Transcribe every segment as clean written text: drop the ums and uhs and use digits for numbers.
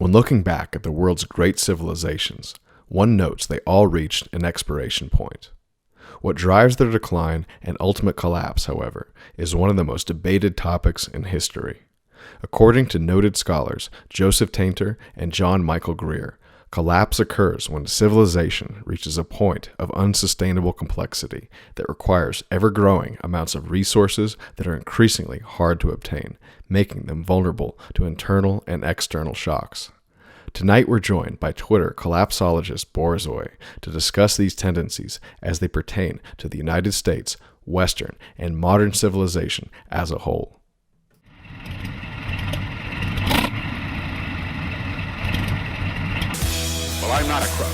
When looking back at the world's great civilizations, one notes they all reached an expiration point. What drives their decline and ultimate collapse, however, is one of the most debated topics in history. According to noted scholars Joseph Tainter and John Michael Greer, collapse occurs when a civilization reaches a point of unsustainable complexity that requires ever-growing amounts of resources that are increasingly hard to obtain, making them vulnerable to internal and external shocks. Tonight we're joined by Twitter collapsologist Borzoi to discuss these tendencies as they pertain to the United States, Western, and modern civilization as a whole. Well, I'm not a crook.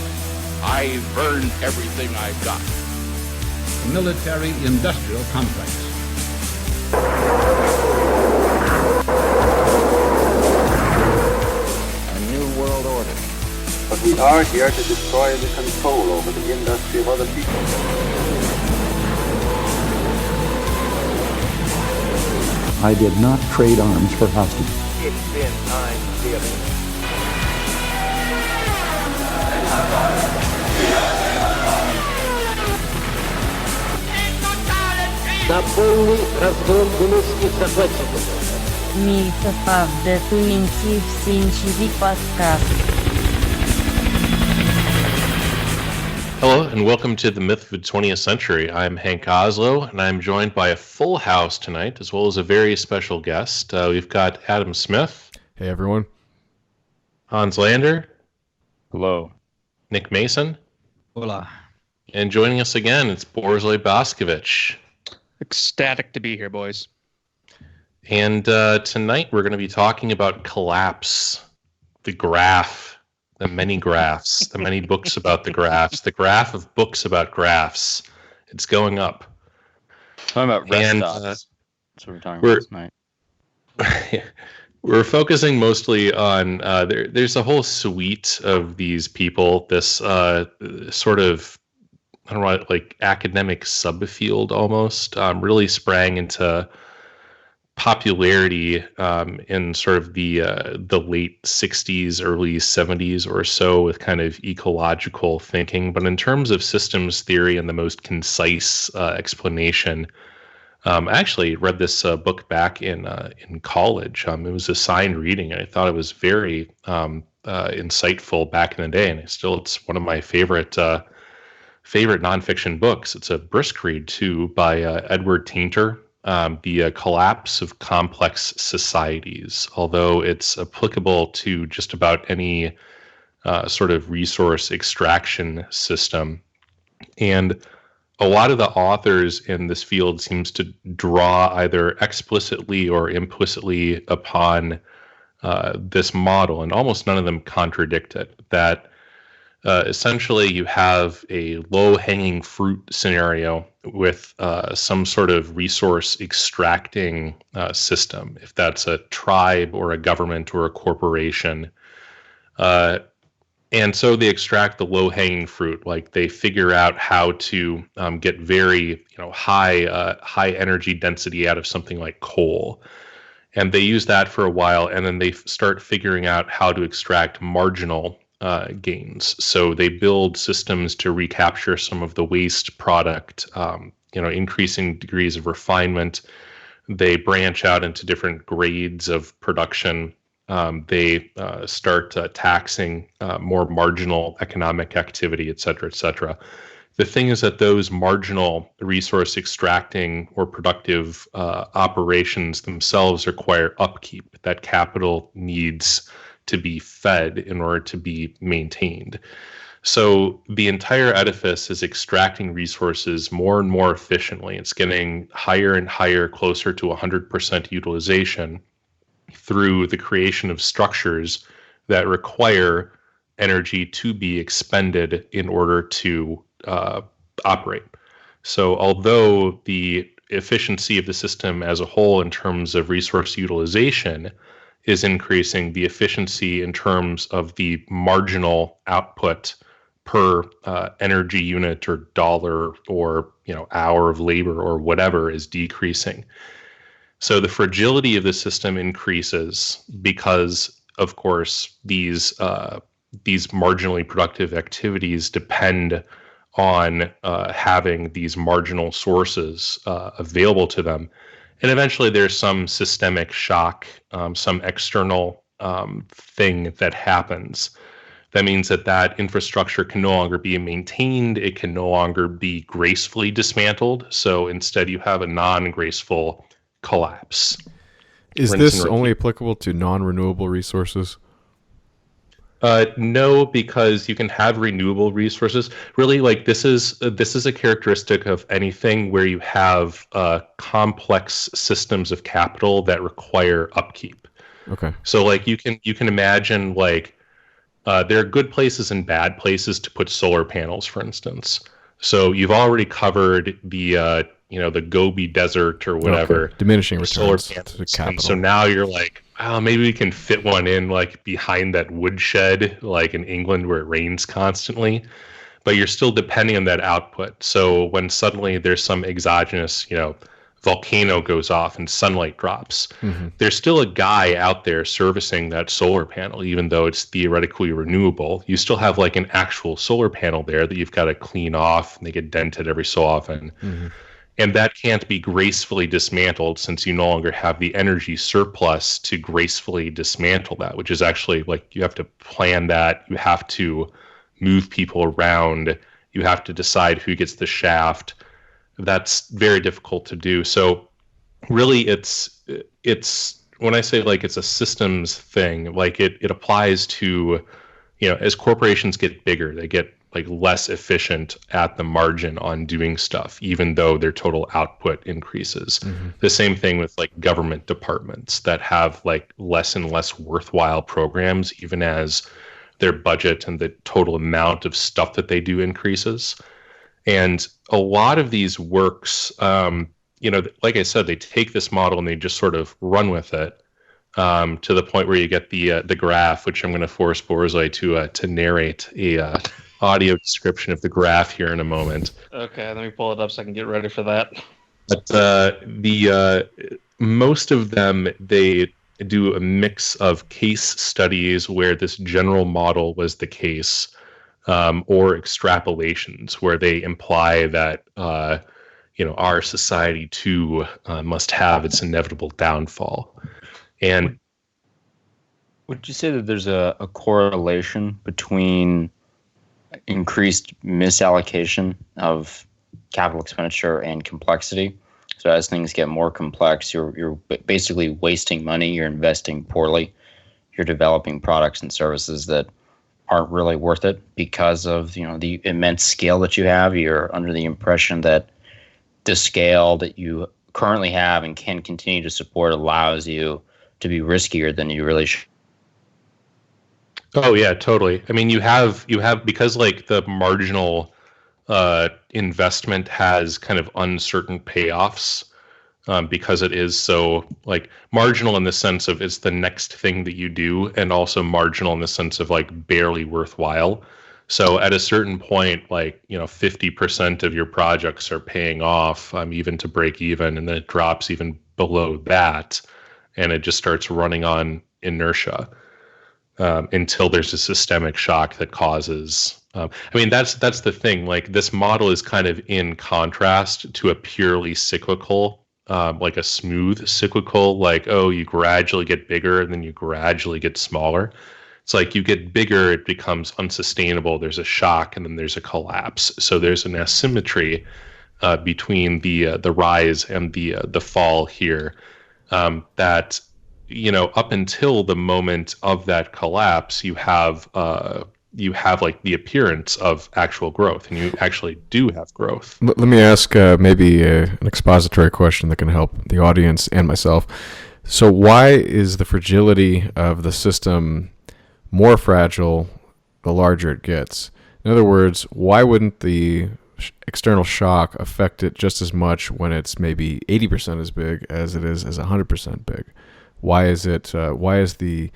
I've earned everything I've got. Military-industrial complex. A new world order. But we are here to destroy the control over the industry of other people. I did not trade arms for hostages. It's been time dealing. Na pełny rozgląd myśli захватчиков. Myth20c podcast. Hello, and welcome to the Myth of the 20th Century. I'm Hank Oslo, and I'm joined by a full house tonight, as well as a very special guest. We've got Adam Smith. Hey, everyone. Hans Lander. Hello. Nick Mason. Hola. And joining us again, it's Borzoi Boskovich. Ecstatic to be here, boys. And tonight we're going to be talking about collapse, the graph, the many graphs, the many books about the graphs, the graph of books about graphs. It's going up. Talking about rest stops. That's what we're talking about tonight. We're focusing mostly on, there's a whole suite of these people, this sort of, I don't know, like academic subfield almost, really sprang into popularity in sort of the late 60s, early 70s or so with kind of ecological thinking. But in terms of systems theory and the most concise explanation, I actually read this book back in college. It was assigned reading, and I thought it was very insightful back in the day, and it's one of my favorite nonfiction books. It's a brisk read too, by Edward Tainter, The Collapse of Complex Societies. Although it's applicable to just about any sort of resource extraction system, and a lot of the authors in this field seems to draw either explicitly or implicitly upon this model, and almost none of them contradict it, that essentially you have a low-hanging fruit scenario with some sort of resource extracting system, if that's a tribe or a government or a corporation. And so they extract the low-hanging fruit, like they figure out how to get very, high energy density out of something like coal, and they use that for a while, and then they start figuring out how to extract marginal gains. So they build systems to recapture some of the waste product, increasing degrees of refinement. They branch out into different grades of production. They start taxing more marginal economic activity, et cetera, et cetera. The thing is that those marginal resource extracting or productive operations themselves require upkeep. That capital needs to be fed in order to be maintained. So the entire edifice is extracting resources more and more efficiently. It's getting higher and higher, closer to 100% utilization, through the creation of structures that require energy to be expended in order to operate. So although the efficiency of the system as a whole in terms of resource utilization is increasing, the efficiency in terms of the marginal output per energy unit or dollar or hour of labor or whatever is decreasing. So the fragility of the system increases because of course, these marginally productive activities depend on having these marginal sources available to them. And eventually there's some systemic shock, some external thing that happens. That means that infrastructure can no longer be maintained. It can no longer be gracefully dismantled. So instead you have a non-graceful collapse. Is this only applicable to non-renewable resources? No, because you can have renewable resources. Really, like this is a characteristic of anything where you have complex systems of capital that require upkeep. Okay. So like you can imagine like there are good places and bad places to put solar panels, for instance. So you've already covered the the Gobi Desert or whatever. Okay. Diminishing returns solar panels. to capital. And so now you're like, oh, maybe we can fit one in like behind that woodshed, like in England where it rains constantly. But you're still depending on that output. So when suddenly there's some exogenous, volcano goes off and sunlight drops, there's still a guy out there servicing that solar panel, even though it's theoretically renewable. You still have like an actual solar panel there that you've got to clean off, and they get dented every so often. And that can't be gracefully dismantled since you no longer have the energy surplus to gracefully dismantle that, which is actually like you have to plan that. You have to move people around. You have to decide who gets the shaft. That's very difficult to do. So really it's when I say like it's a systems thing, like it applies to, as corporations get bigger, they get like less efficient at the margin on doing stuff, even though their total output increases. The same thing with like government departments that have like less and less worthwhile programs, even as their budget and the total amount of stuff that they do increases. And a lot of these works, like I said, they take this model and they just sort of run with it to the point where you get the graph, which I'm going to force Borzoi to narrate a audio description of the graph here in a moment. Okay, let me pull it up so I can get ready for that. But the most of them, they do a mix of case studies where this general model was the case, or extrapolations where they imply that our society too must have its inevitable downfall. And would you say that there's a correlation between increased misallocation of capital expenditure and complexity? So as things get more complex, you're basically wasting money, you're investing poorly, you're developing products and services that aren't really worth it because of the immense scale that you have. You're under the impression that the scale that you currently have and can continue to support allows you to be riskier than you really should. Oh yeah, totally. I mean, you have because like the marginal investment has kind of uncertain payoffs, because it is so like marginal in the sense of it's the next thing that you do, and also marginal in the sense of like barely worthwhile. So at a certain point, like 50% of your projects are paying off, even to break even, and then it drops even below that, and it just starts running on inertia. Until there's a systemic shock that causes. That's the thing. Like this model is kind of in contrast to a purely cyclical, like a smooth cyclical. Like you gradually get bigger and then you gradually get smaller. It's like you get bigger, it becomes unsustainable. There's a shock and then there's a collapse. So there's an asymmetry between the rise and the fall here. That. Up until the moment of that collapse, you have like the appearance of actual growth, and you actually do have growth. Let me ask maybe an expository question that can help the audience and myself. So why is the fragility of the system more fragile the larger it gets? In other words, why wouldn't the external shock affect it just as much when it's maybe 80% as big as it is as 100% big? Why is it? Why is the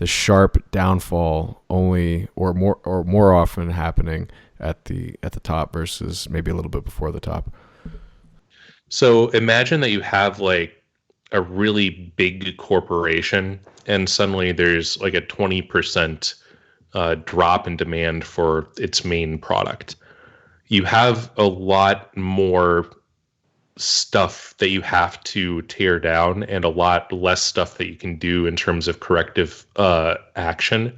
sharp downfall only or more often happening at the top versus maybe a little bit before the top? So imagine that you have like a really big corporation, and suddenly there's like a 20% drop in demand for its main product. You have a lot more stuff that you have to tear down and a lot less stuff that you can do in terms of corrective action,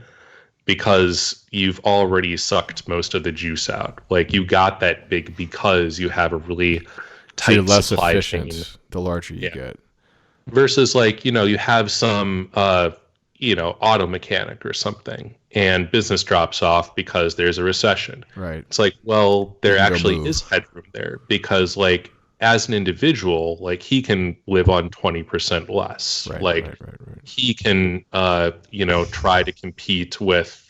because you've already sucked most of the juice out. Like, you got that big because you have a really tight you're less supply efficient chain. the larger you get. Versus, like, you have some auto mechanic or something, and business drops off because there's a recession. Right. It's like, well, there actually move. is headroom there, because, like, as an individual, like, he can live on 20% less. Right. He can, try to compete with,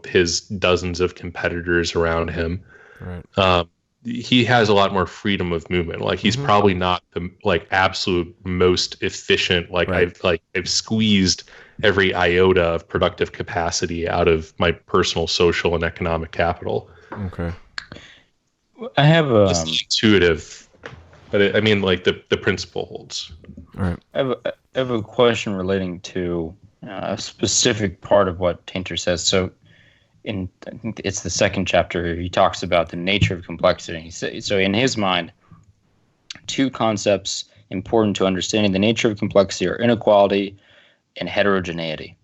his dozens of competitors around him. Right. He has a lot more freedom of movement. Like, he's probably not the absolute most efficient. Like, right. I've squeezed every iota of productive capacity out of my personal, social, and economic capital. Okay. I have It's intuitive, but the principle holds. All right. I have a question relating to a specific part of what Tainter says. So, I think it's the second chapter, he talks about the nature of complexity. So in his mind, two concepts important to understanding the nature of complexity are inequality and heterogeneity.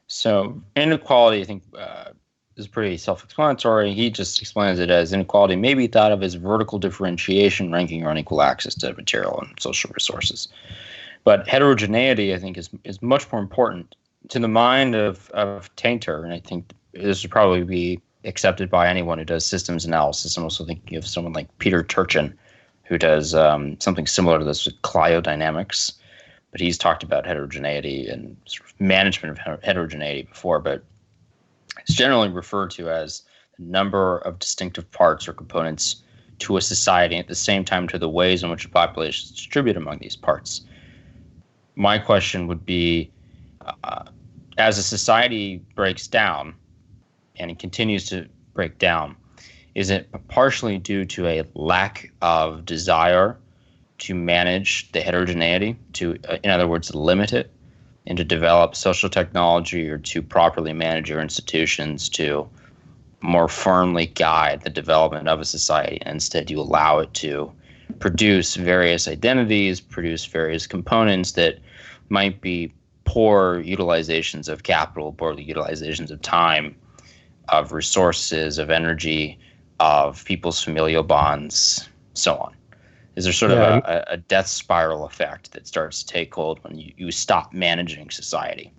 So inequality, I think, is pretty self-explanatory. He just explains it as inequality may be thought of as vertical differentiation, ranking, or unequal access to material and social resources. But heterogeneity, I think, is much more important to the mind of Tainter, and I think this would probably be accepted by anyone who does systems analysis. I'm also thinking of someone like Peter Turchin, who does something similar to this with cryodynamics, but he's talked about heterogeneity and sort of management of heterogeneity before, but it's generally referred to as the number of distinctive parts or components to a society, at the same time to the ways in which a population is distributed among these parts. My question would be, as a society breaks down, and it continues to break down, is it partially due to a lack of desire to manage the heterogeneity, to, in other words, limit it, and to develop social technology or to properly manage your institutions to more firmly guide the development of a society, and instead you allow it to produce various identities, produce various components that might be poor utilizations of capital, poor utilizations of time, of resources, of energy, of people's familial bonds, so on? Is there sort of a death spiral effect that starts to take hold when you stop managing society?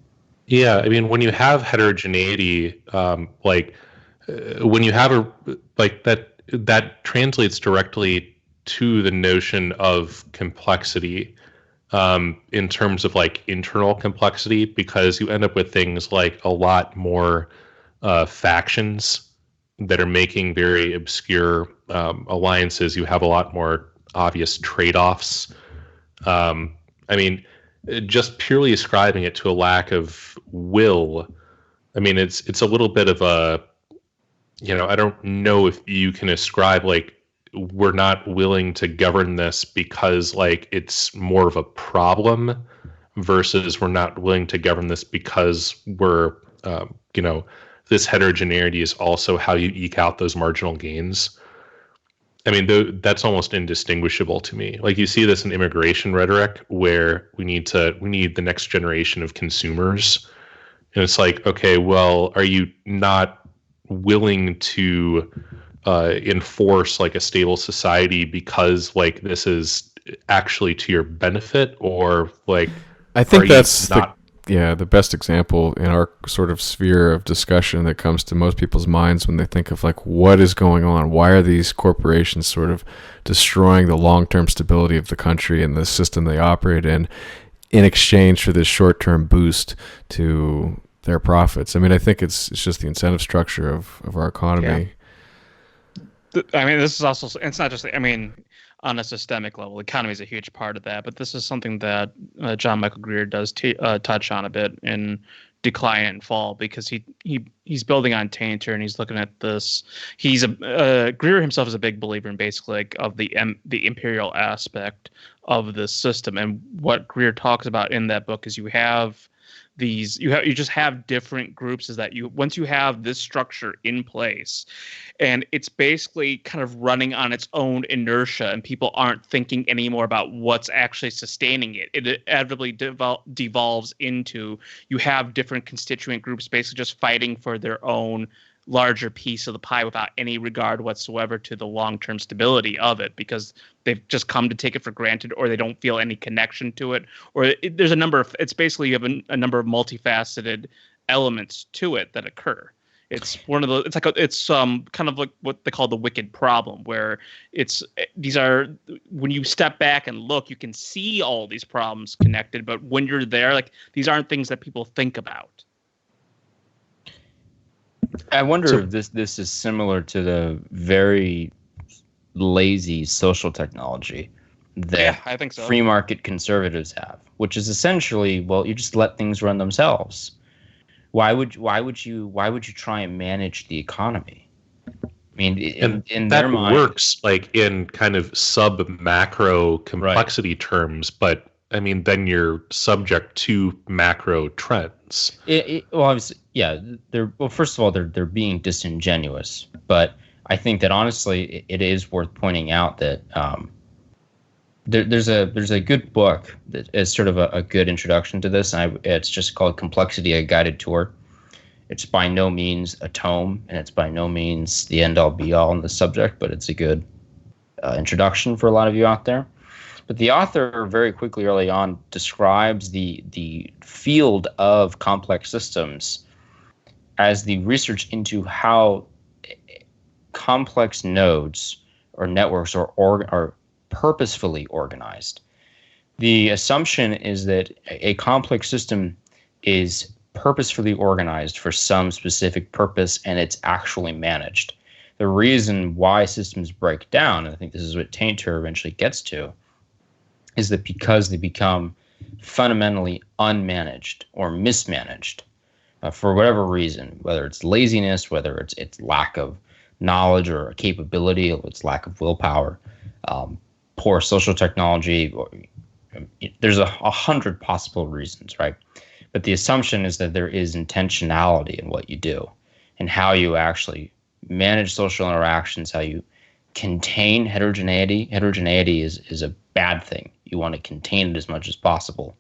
Yeah, I mean, when you have heterogeneity, when you have that translates directly to the notion of complexity, in terms of like internal complexity, because you end up with things like a lot more factions that are making very obscure alliances. You have a lot more obvious trade-offs. I mean, just purely ascribing it to a lack of will, I mean, it's a little bit of a, I don't know if you can ascribe like, we're not willing to govern this because like it's more of a problem, versus we're not willing to govern this because we're, this heterogeneity is also how you eke out those marginal gains. I mean, that's almost indistinguishable to me. Like, you see this in immigration rhetoric, where we need the next generation of consumers. And it's like, okay, well, are you not willing to enforce like a stable society because like this is actually to your benefit? Or like, I think that's the best example in our sort of sphere of discussion that comes to most people's minds when they think of like, what is going on? Why are these corporations sort of destroying the long-term stability of the country and the system they operate in exchange for this short-term boost to their profits? I mean, I think it's just the incentive structure of our economy. Yeah. I mean, this is also, it's not just, I mean, on a systemic level, the economy is a huge part of that, but this is something that John Michael Greer does touch on a bit in decline and fall, because he's building on Tainter, and he's looking at this. Greer himself is a big believer in basically like of the imperial aspect of this system, and what Greer talks about in that book is you just have different groups. Is that once you have this structure in place, and it's basically kind of running on its own inertia, and people aren't thinking anymore about what's actually sustaining it. It inevitably devolves into you have different constituent groups basically just fighting for their own larger piece of the pie without any regard whatsoever to the long-term stability of it, because they've just come to take it for granted, or they don't feel any connection to it, or there's a number of, it's basically you have a number of multifaceted elements to it that occur. It's one of the, it's like it's kind of like what they call the wicked problem, where when you step back and look, you can see all these problems connected, but when you're there, like, these aren't things that people think about. I wonder if this is similar to the very lazy social technology that I think so. Free market conservatives have, which is essentially, well, you just let things run themselves. Why would you try and manage the economy? I mean, in their mind, works like in kind of sub macro complexity terms, but I mean, then you're subject to macro trends. Well, obviously, yeah. First of all, they're being disingenuous, but I think that honestly, it is worth pointing out that there's a good book that is sort of a good introduction to this. And it's just called Complexity: A Guided Tour. It's by no means a tome, and it's by no means the end all be all on the subject, but it's a good introduction for a lot of you out there. But the author very quickly early on describes the field of complex systems as the research into how complex nodes or networks are purposefully organized. The assumption is that a complex system is purposefully organized for some specific purpose, and it's actually managed. The reason why systems break down, and I think this is what Tainter eventually gets to, is that because they become fundamentally unmanaged or mismanaged for whatever reason, whether it's laziness, whether it's lack of knowledge or capability, or it's lack of willpower, poor social technology, or, there's 100 possible reasons, right? But the assumption is that there is intentionality in what you do and how you actually manage social interactions, how you contain heterogeneity. Heterogeneity is a bad thing. You want to contain it as much as possible.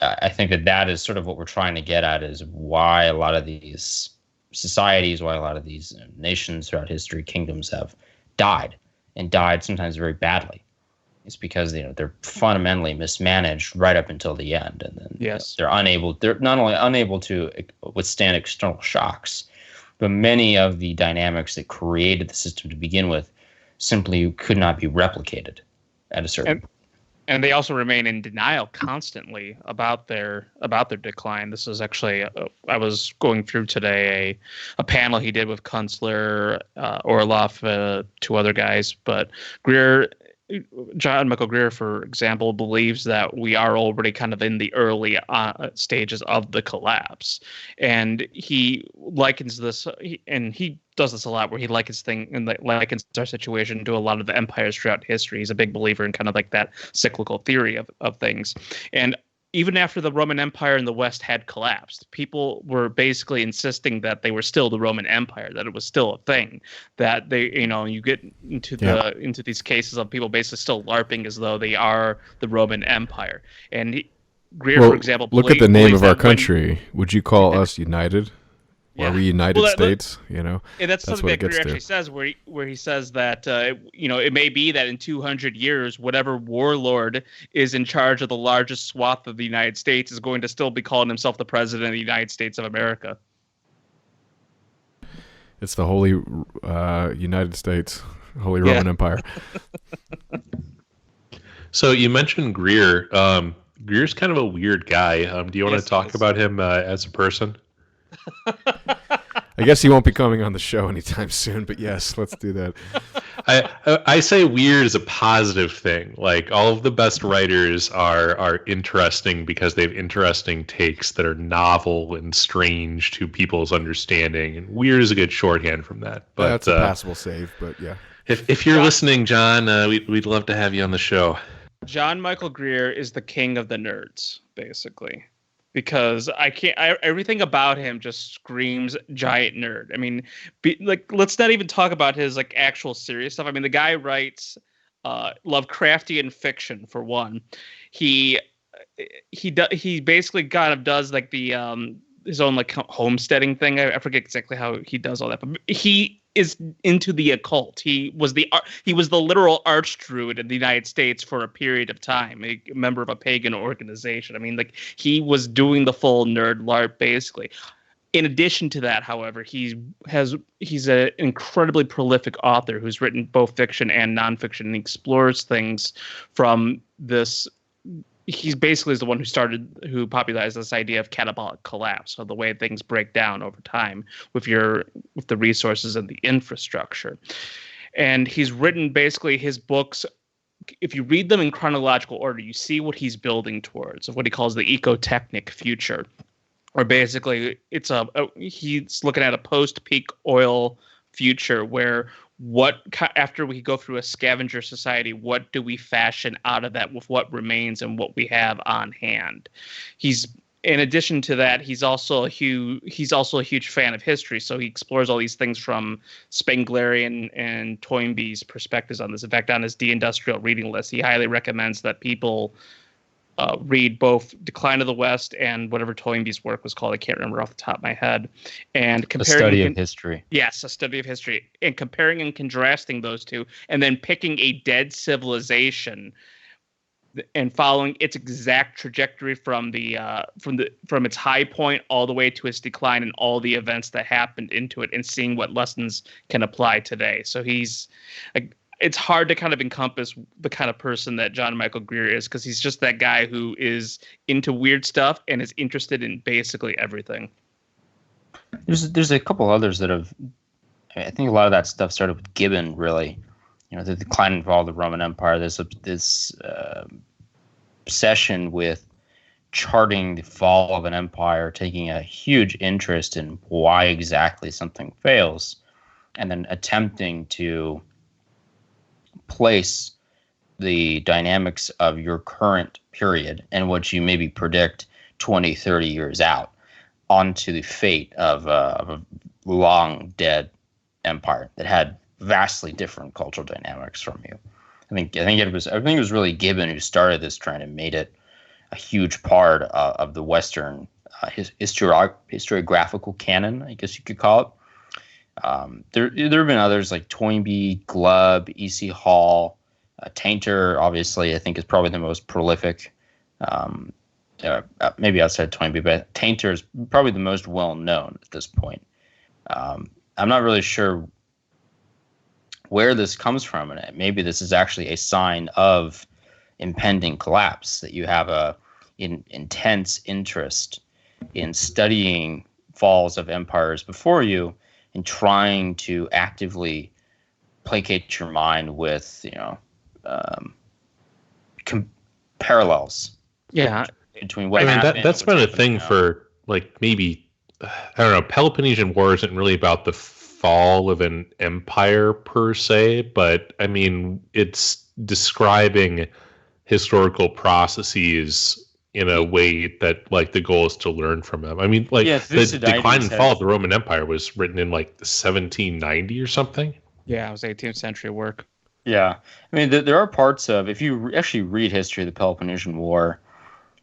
I think that is sort of what we're trying to get at, is why a lot of these societies, why a lot of these nations throughout history, kingdoms have died, and died sometimes very badly. It's because they're fundamentally mismanaged right up until the end, and then they're not only unable to withstand external shocks, but many of the dynamics that created the system to begin with simply could not be replicated at a certain point. And they also remain in denial constantly about their decline. This is actually, I was going through today a panel he did with Kunstler, Orloff, two other guys, but Greer, John Michael Greer, for example, believes that we are already kind of in the early stages of the collapse. And he likens this, and he does this a lot, where he likens our situation to a lot of the empires throughout history. He's a big believer in kind of like that cyclical theory of things. And even after the Roman Empire in the West had collapsed, people were basically insisting that they were still the Roman Empire, that it was still a thing, that they, you get into these cases of people basically still LARPing as though they are the Roman Empire. And Greer, for example, look at the name of our country. Would you call us united? Are we United States? And that's something that Greer actually says, where he says that it may be that in 200 years, whatever warlord is in charge of the largest swath of the United States is going to still be calling himself the president of the United States of America. It's the Holy United States, Holy Roman Empire. So you mentioned Greer. Greer's kind of a weird guy. Do you want to talk about him as a person? I guess he won't be coming on the show anytime soon, but yes, let's do that. I say weird is a positive thing. Like, all of the best writers are interesting because they have interesting takes that are novel and strange to people's understanding. And weird is a good shorthand from that. But that's a passable save, but yeah. If you're listening, John, we'd love to have you on the show. John Michael Greer is the king of the nerds, basically, because everything about him just screams giant nerd. I mean, let's not even talk about his like actual serious stuff. I mean, the guy writes Lovecraftian fiction for one. He basically kind of does like the his own like homesteading thing. I forget exactly how he does all that, but he is into the occult. He was the literal archdruid in the United States for a period of time, a member of a pagan organization. I mean, like, he was doing the full nerd LARP basically. In addition to that, however, he's an incredibly prolific author who's written both fiction and nonfiction, and he explores things from this. He's basically the one who popularized this idea of catabolic collapse, so the way things break down over time with the resources and the infrastructure. And he's written basically his books. If you read them in chronological order, you see what he's building towards, of what he calls the ecotechnic future, where basically he's looking at a post-peak oil future where after we go through a scavenger society, what do we fashion out of that with what remains and what we have on hand? In addition to that, he's also a huge fan of history, so he explores all these things from Spenglerian and Toynbee's perspectives on this. In fact, on his deindustrial reading list, he highly recommends that people read both Decline of the West and whatever Toynbee's work was called. I can't remember off the top of my head. And comparing a study of history. Yes, a study of history. And comparing and contrasting those two, and then picking a dead civilization and following its exact trajectory from its high point all the way to its decline and all the events that happened into it, and seeing what lessons can apply today. So he's like, it's hard to kind of encompass the kind of person that John Michael Greer is, because he's just that guy who is into weird stuff and is interested in basically everything. There's a couple others that have. I think a lot of that stuff started with Gibbon, really. You know, the decline of all the Roman Empire. There's this obsession with charting the fall of an empire, taking a huge interest in why exactly something fails, and then attempting to place the dynamics of your current period and what you maybe predict 20, 30 years out onto the fate of a long dead empire that had vastly different cultural dynamics from you. I think it was really Gibbon who started this trend and made it a huge part of the Western historiographical canon, I guess you could call it. There have been others like Toynbee, Glubb, E.C. Hall, Tainter. Obviously, I think is probably the most prolific. Maybe outside Toynbee, but Tainter is probably the most well known at this point. I'm not really sure where this comes from, and maybe this is actually a sign of impending collapse, that you have an intense interest in studying falls of empires before you and trying to actively placate your mind with, parallels. Yeah. Between what happened. That's been a thing for like maybe, I don't know, Peloponnesian War isn't really about the fall of an empire per se, but I mean, it's describing historical processes in a way that like the goal is to learn from them. I mean, like the decline and fall of the Roman Empire was written in like 1790 or something. Yeah, it was 18th century work. Yeah. I mean, there are parts of, if you actually read history of the Peloponnesian War,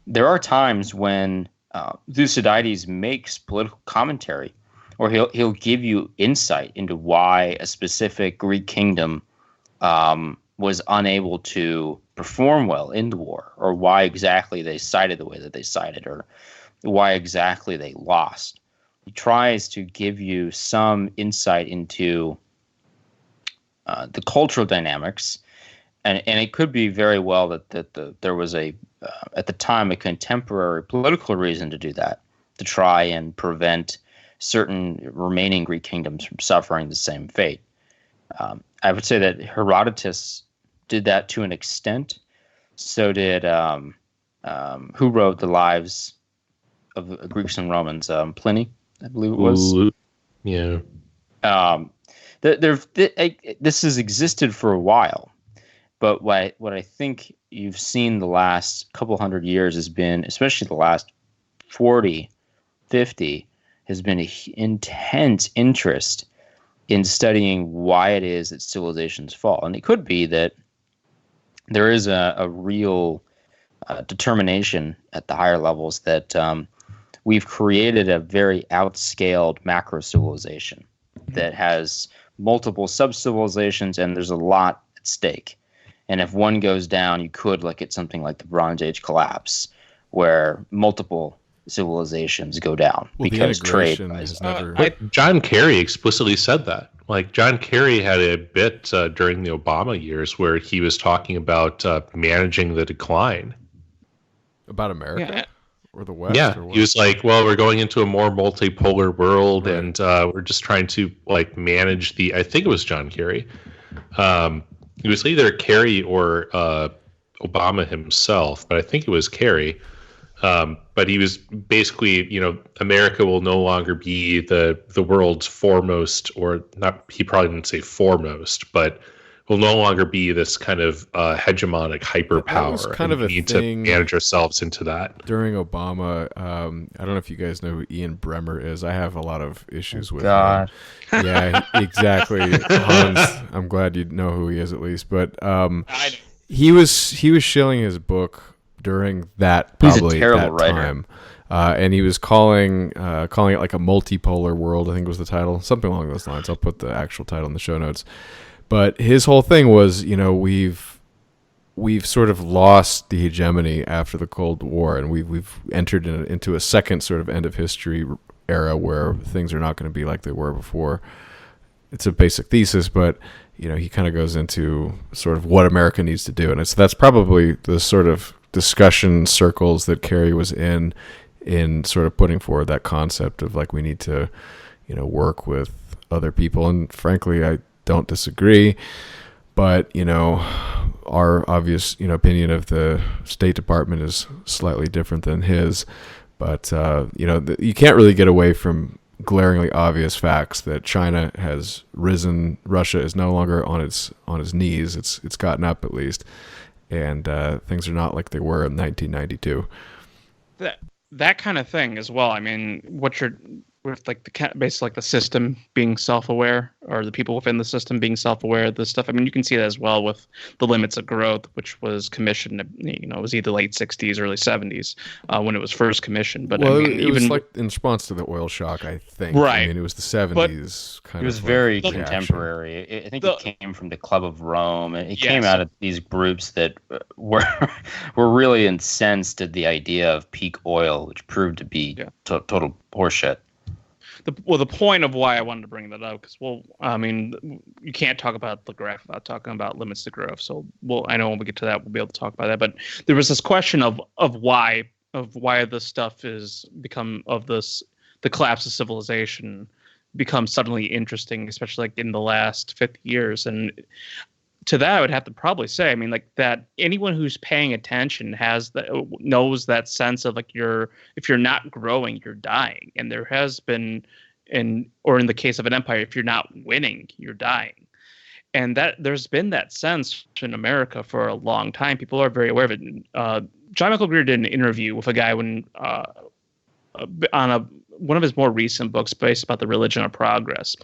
there are times when Thucydides makes political commentary, or he'll give you insight into why a specific Greek kingdom was unable to perform well in the war, or why exactly they sided the way that they sided, or why exactly they lost. He tries to give you some insight into the cultural dynamics, and it could be very well that there was at the time a contemporary political reason to do that, to try and prevent certain remaining Greek kingdoms from suffering the same fate. I would say that Herodotus did that to an extent. So did who wrote the lives of Greeks and Romans? Pliny, I believe it was. Ooh, yeah. This has existed for a while, but what I think you've seen the last couple hundred years has been, especially the last 40, 50, has been an intense interest in studying why it is that civilizations fall. And it could be that there is a real determination at the higher levels that we've created a very outscaled macro civilization that has multiple sub-civilizations, and there's a lot at stake. And if one goes down, you could look at something like the Bronze Age collapse, where multiple civilizations go down because trade has never... John Kerry explicitly said that. Like, John Kerry had a bit during the Obama years where he was talking about managing the decline. About America? Yeah. Or the West? Yeah, or what? He was like, well, we're going into a more multipolar world, right. And we're just trying to like manage the... I think it was John Kerry. It was either Kerry or Obama himself, but I think it was Kerry. But he was basically, America will no longer be the world's foremost, or not. He probably didn't say foremost, but will no longer be this kind of hegemonic hyperpower. Kind of we need to manage ourselves into that. During Obama, I don't know if you guys know who Ian Bremmer is. I have a lot of issues with God. him. Yeah, exactly. Hans, I'm glad you know who he is at least. But he was shilling his book during that, probably He's a terrible that writer. time. And he was calling it like a multipolar world, I think was the title, something along those lines. I'll put the actual title in the show notes. But his whole thing was, we've sort of lost the hegemony after the Cold War, and we've entered into a second sort of end of history era where things are not going to be like they were before. It's a basic thesis, but he kind of goes into sort of what America needs to do, and that's probably the sort of discussion circles that Kerry was in sort of putting forward that concept of like we need to, work with other people, and frankly, I don't disagree, but our obvious opinion of the State Department is slightly different than his. But you can't really get away from glaringly obvious facts that China has risen, Russia is no longer on its knees. It's gotten up at least, and things are not like they were in 1992. That kind of thing as well. I mean, with basically like the system being self-aware, or the people within the system being self-aware of this stuff. I mean, you can see that as well with the limits of growth, which was commissioned. It was either late 60s, early 70s when it was first commissioned. But it was like in response to the oil shock, I think. Right. I mean, it was the 70s. It was very contemporary. I think it came from the Club of Rome. It came out of these groups that were really incensed at the idea of peak oil, which proved to be total horseshit. The point of why I wanted to bring that up, because you can't talk about the graph without talking about limits to growth. So I know when we get to that, we'll be able to talk about that. But there was this question of why this stuff is the collapse of civilization becomes suddenly interesting, especially like in the last 50 years. And to that, I would have to probably say, that anyone who's paying attention knows that sense of like if you're not growing, you're dying. And there has been, or in the case of an empire, if you're not winning, you're dying. And that there's been that sense in America for a long time. People are very aware of it. John Michael Greer did an interview with a guy on one of his more recent books based about the religion of progress.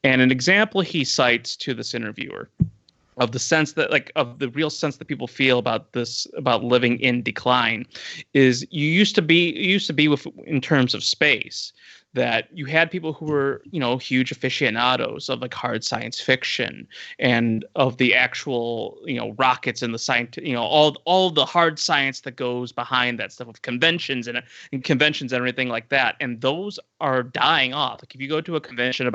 And an example he cites to this interviewer of the sense that of the real sense that people feel about living in decline is you used to be with in terms of space, that you had people who were, huge aficionados of like hard science fiction and of the actual, rockets and the science, all the hard science that goes behind that stuff, of conventions and everything like that. And those are dying off. Like if you go to a convention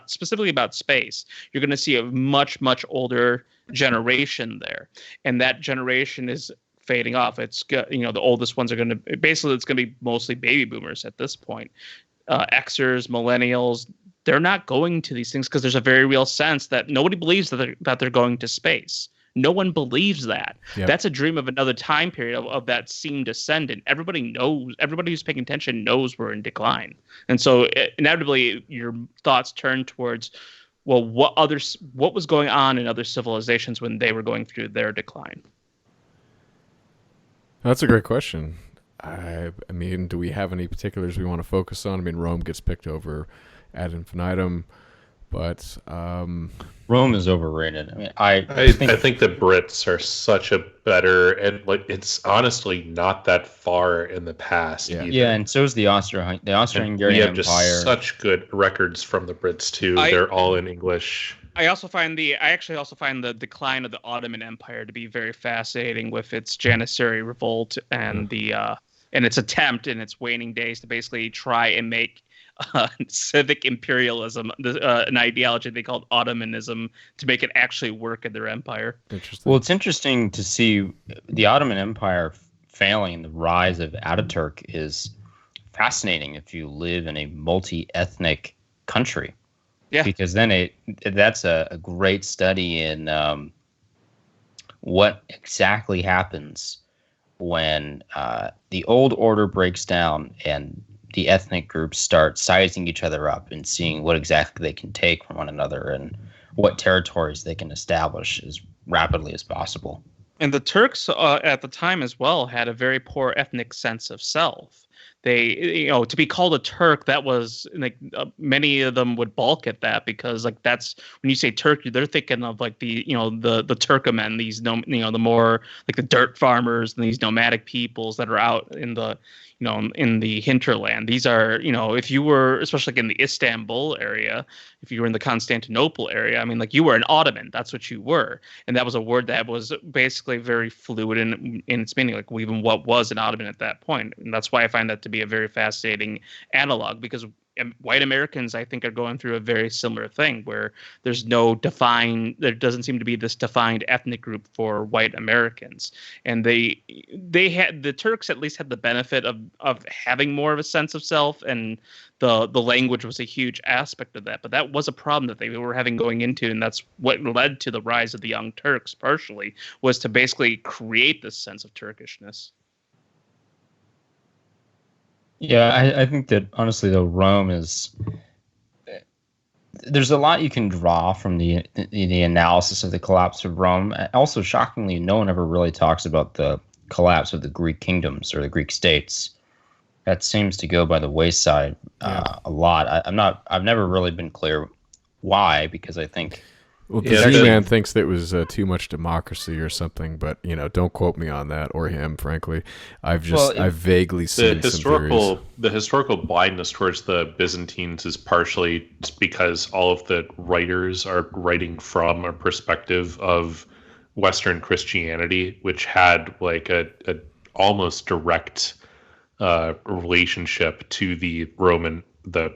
specifically about space, you're going to see a much, much older generation there. And that generation is fading off. It's the oldest ones are going to be mostly baby boomers at this point. Xers, millennials, they're not going to these things because there's a very real sense that nobody believes that they're going to space. No one believes that. Yep. That's a dream of another time period of that seemed ascendant. Everybody knows, everybody who's paying attention knows we're in decline. And so inevitably your thoughts turn towards, well, what was going on in other civilizations when they were going through their decline? That's a great question. I mean, do we have any particulars we want to focus on? I mean, Rome gets picked over ad infinitum, but Rome is overrated. I mean, I think the Brits are such a better, and like it's honestly not that far in the past. Yeah, yeah, and so is the Austro-Hungarian we have Empire. just such good records from the Brits too. They're all in English. I actually also find the decline of the Ottoman Empire to be very fascinating, with its Janissary revolt and and its attempt in its waning days to basically try and make civic imperialism an ideology they called Ottomanism to make it actually work in their empire. Interesting. Well, it's interesting to see the Ottoman Empire failing. The rise of Ataturk is fascinating if you live in a multi-ethnic country. Yeah, because then that's a great study in what exactly happens when the old order breaks down and the ethnic groups start sizing each other up and seeing what exactly they can take from one another and what territories they can establish as rapidly as possible. And the Turks at the time as well had a very poor ethnic sense of self. They, to be called a Turk, that was like many of them would balk at that, because like that's when you say Turkey, they're thinking of like the Turkomen, these the more like the dirt farmers and these nomadic peoples that are out in the in the hinterland. These are, if you were, especially like in the Istanbul area, if you were in the Constantinople area, I mean, like you were an Ottoman. That's what you were. And that was a word that was basically very fluid in its meaning, like even what was an Ottoman at that point. And that's why I find that to be a very fascinating analog, because white Americans, I think, are going through a very similar thing where there doesn't seem to be this defined ethnic group for white Americans. And the Turks at least had the benefit of having more of a sense of self, and the language was a huge aspect of that. But that was a problem that they were having going into, and that's what led to the rise of the Young Turks partially, was to basically create this sense of Turkishness. Yeah, I think that honestly, though, Rome there's a lot you can draw from the analysis of the collapse of Rome. Also, shockingly, no one ever really talks about the collapse of the Greek kingdoms or the Greek states. That seems to go by the wayside a lot. I've never really been clear why, because I think. Well, the Z-Man thinks that it was too much democracy or something, but don't quote me on that, or him. Frankly, I've vaguely seen some theories. The historical blindness towards the Byzantines is partially because all of the writers are writing from a perspective of Western Christianity, which had like a almost direct relationship to the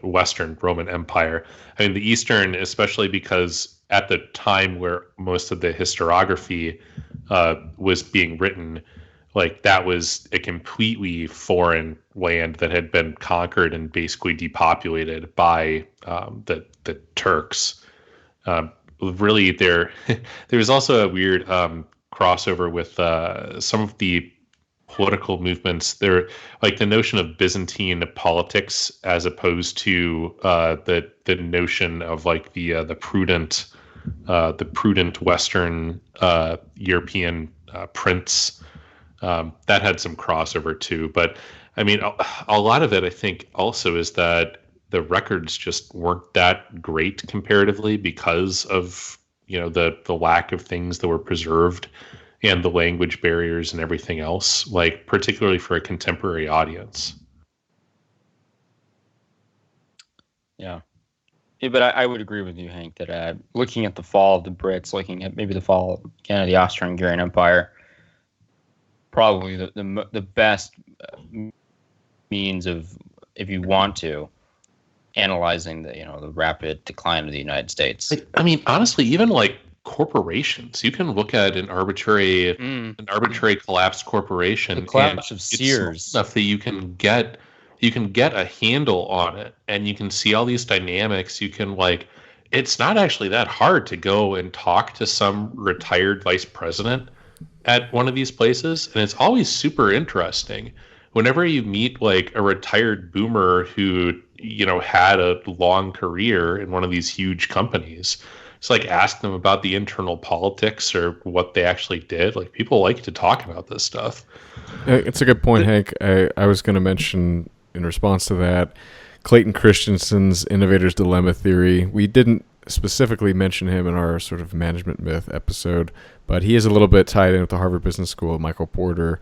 Western Roman Empire. I mean, the Eastern, especially because at the time where most of the historiography was being written, like that was a completely foreign land that had been conquered and basically depopulated by the Turks. Really, there was also a weird crossover with some of the political movements. There, like the notion of Byzantine politics as opposed to the notion of like the prudent Western European prince. That had some crossover too. But I mean, a lot of it, I think, also is that the records just weren't that great comparatively because of the lack of things that were preserved and the language barriers and everything else, like particularly for a contemporary audience. Yeah, but I would agree with you, Hank, that looking at the fall of the Brits, looking at maybe the fall again of the Austro-Hungarian Empire, probably the best means of, if you want to, analyzing the rapid decline of the United States. I mean, honestly, even like corporations, you can look at an arbitrary collapsed corporation. The collapse of Sears, stuff that you can get you can get a handle on it, and you can see all these dynamics. You can it's not actually that hard to go and talk to some retired vice president at one of these places, and it's always super interesting. Whenever you meet like a retired boomer who had a long career in one of these huge companies, it's like ask them about the internal politics or what they actually did. Like, people like to talk about this stuff. It's a good point, Hank. I was going to mention in response to that, Clayton Christensen's Innovator's Dilemma theory. We didn't specifically mention him in our sort of management myth episode, but he is a little bit tied in with the Harvard Business School, Michael Porter.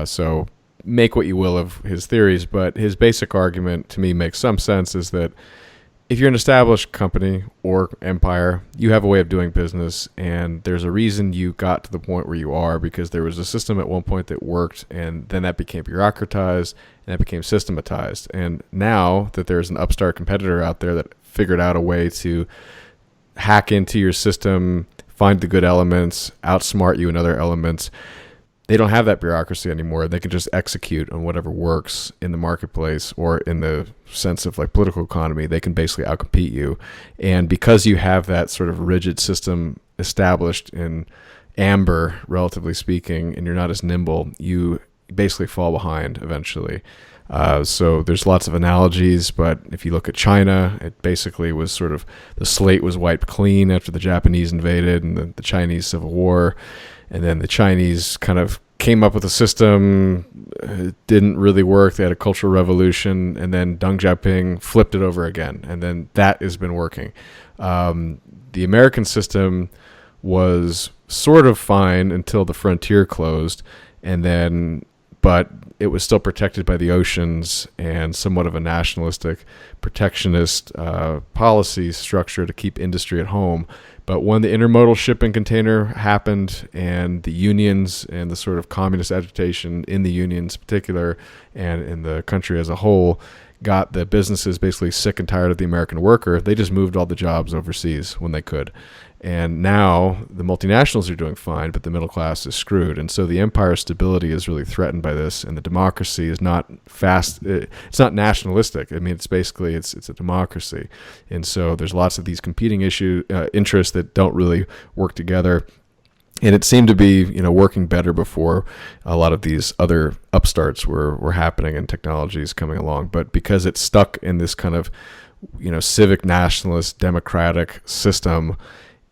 So make what you will of his theories, but his basic argument to me makes some sense, is that if you're an established company or empire, you have a way of doing business, and there's a reason you got to the point where you are, because there was a system at one point that worked, and then that became bureaucratized, and that became systematized. And now that there's an upstart competitor out there that figured out a way to hack into your system, find the good elements, outsmart you in other elements, they don't have that bureaucracy anymore. They can just execute on whatever works in the marketplace, or in the sense of like political economy, they can basically outcompete you. And because you have that sort of rigid system established in amber, relatively speaking, and you're not as nimble, you basically fall behind eventually. So there's lots of analogies, but if you look at China, it basically was sort of, the slate was wiped clean after the Japanese invaded and the Chinese Civil War. And then the Chinese kind of came up with a system. It didn't really work. They had a cultural revolution, and then Deng Xiaoping flipped it over again. And then that has been working. The American system was sort of fine until the frontier closed, but it was still protected by the oceans and somewhat of a nationalistic, protectionist policy structure to keep industry at home. But when the intermodal shipping container happened, and the unions and the sort of communist agitation in the unions in particular, and in the country as a whole, got the businesses basically sick and tired of the American worker, they just moved all the jobs overseas when they could. And now the multinationals are doing fine, but the middle class is screwed. And so the empire's stability is really threatened by this, and the democracy is not fast. It's not nationalistic. I mean, it's basically, it's a democracy. And so there's lots of these competing interests that don't really work together. And it seemed to be, working better before a lot of these other upstarts were happening and technologies coming along. But because it's stuck in this kind of, civic nationalist democratic system,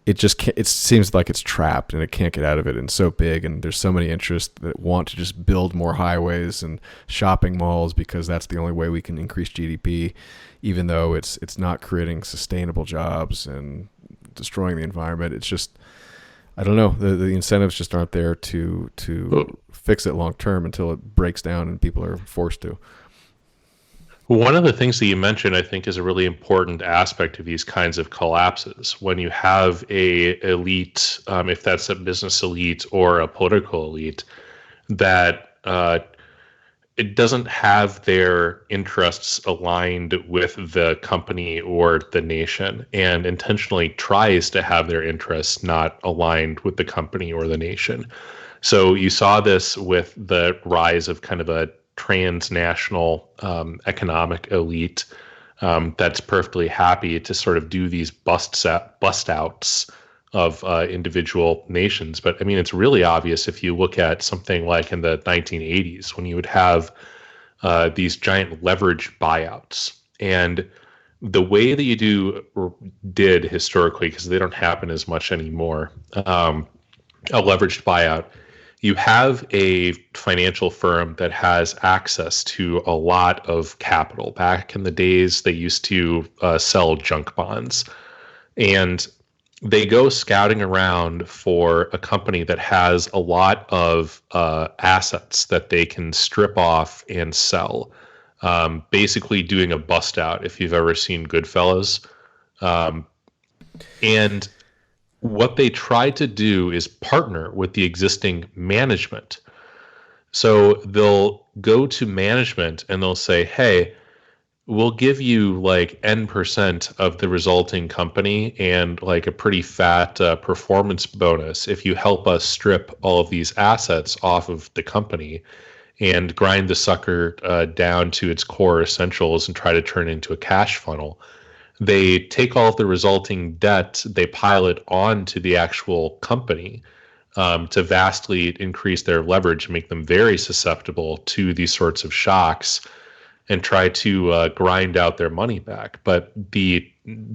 it seems like it's trapped and it can't get out of it. And so big, and there's so many interests that want to just build more highways and shopping malls, because that's the only way we can increase GDP, even though it's not creating sustainable jobs and destroying the environment. It's just, I don't know, the incentives just aren't there to fix it long term until it breaks down and people are forced to. One of the things that you mentioned, I think, is a really important aspect of these kinds of collapses. When you have a elite, if that's a business elite or a political elite, that it doesn't have their interests aligned with the company or the nation, and intentionally tries to have their interests not aligned with the company or the nation. So you saw this with the rise of kind of a transnational economic elite that's perfectly happy to sort of do these bust outs of individual nations. But I mean, it's really obvious if you look at something like in the 1980s, when you would have these giant leveraged buyouts. And the way that you did historically, because they don't happen as much anymore, a leveraged buyout, you have a financial firm that has access to a lot of capital. Back in the days, they used to sell junk bonds. And they go scouting around for a company that has a lot of assets that they can strip off and sell, basically doing a bust out, if you've ever seen Goodfellas. And what they try to do is partner with the existing management. So they'll go to management and they'll say, hey, we'll give you like N% of the resulting company and like a pretty fat performance bonus if you help us strip all of these assets off of the company. and grind the sucker down to its core essentials and try to turn it into a cash funnel. They take all of the resulting debt, they pile it onto the actual company to vastly increase their leverage and make them very susceptible to these sorts of shocks, and try to grind out their money back. But the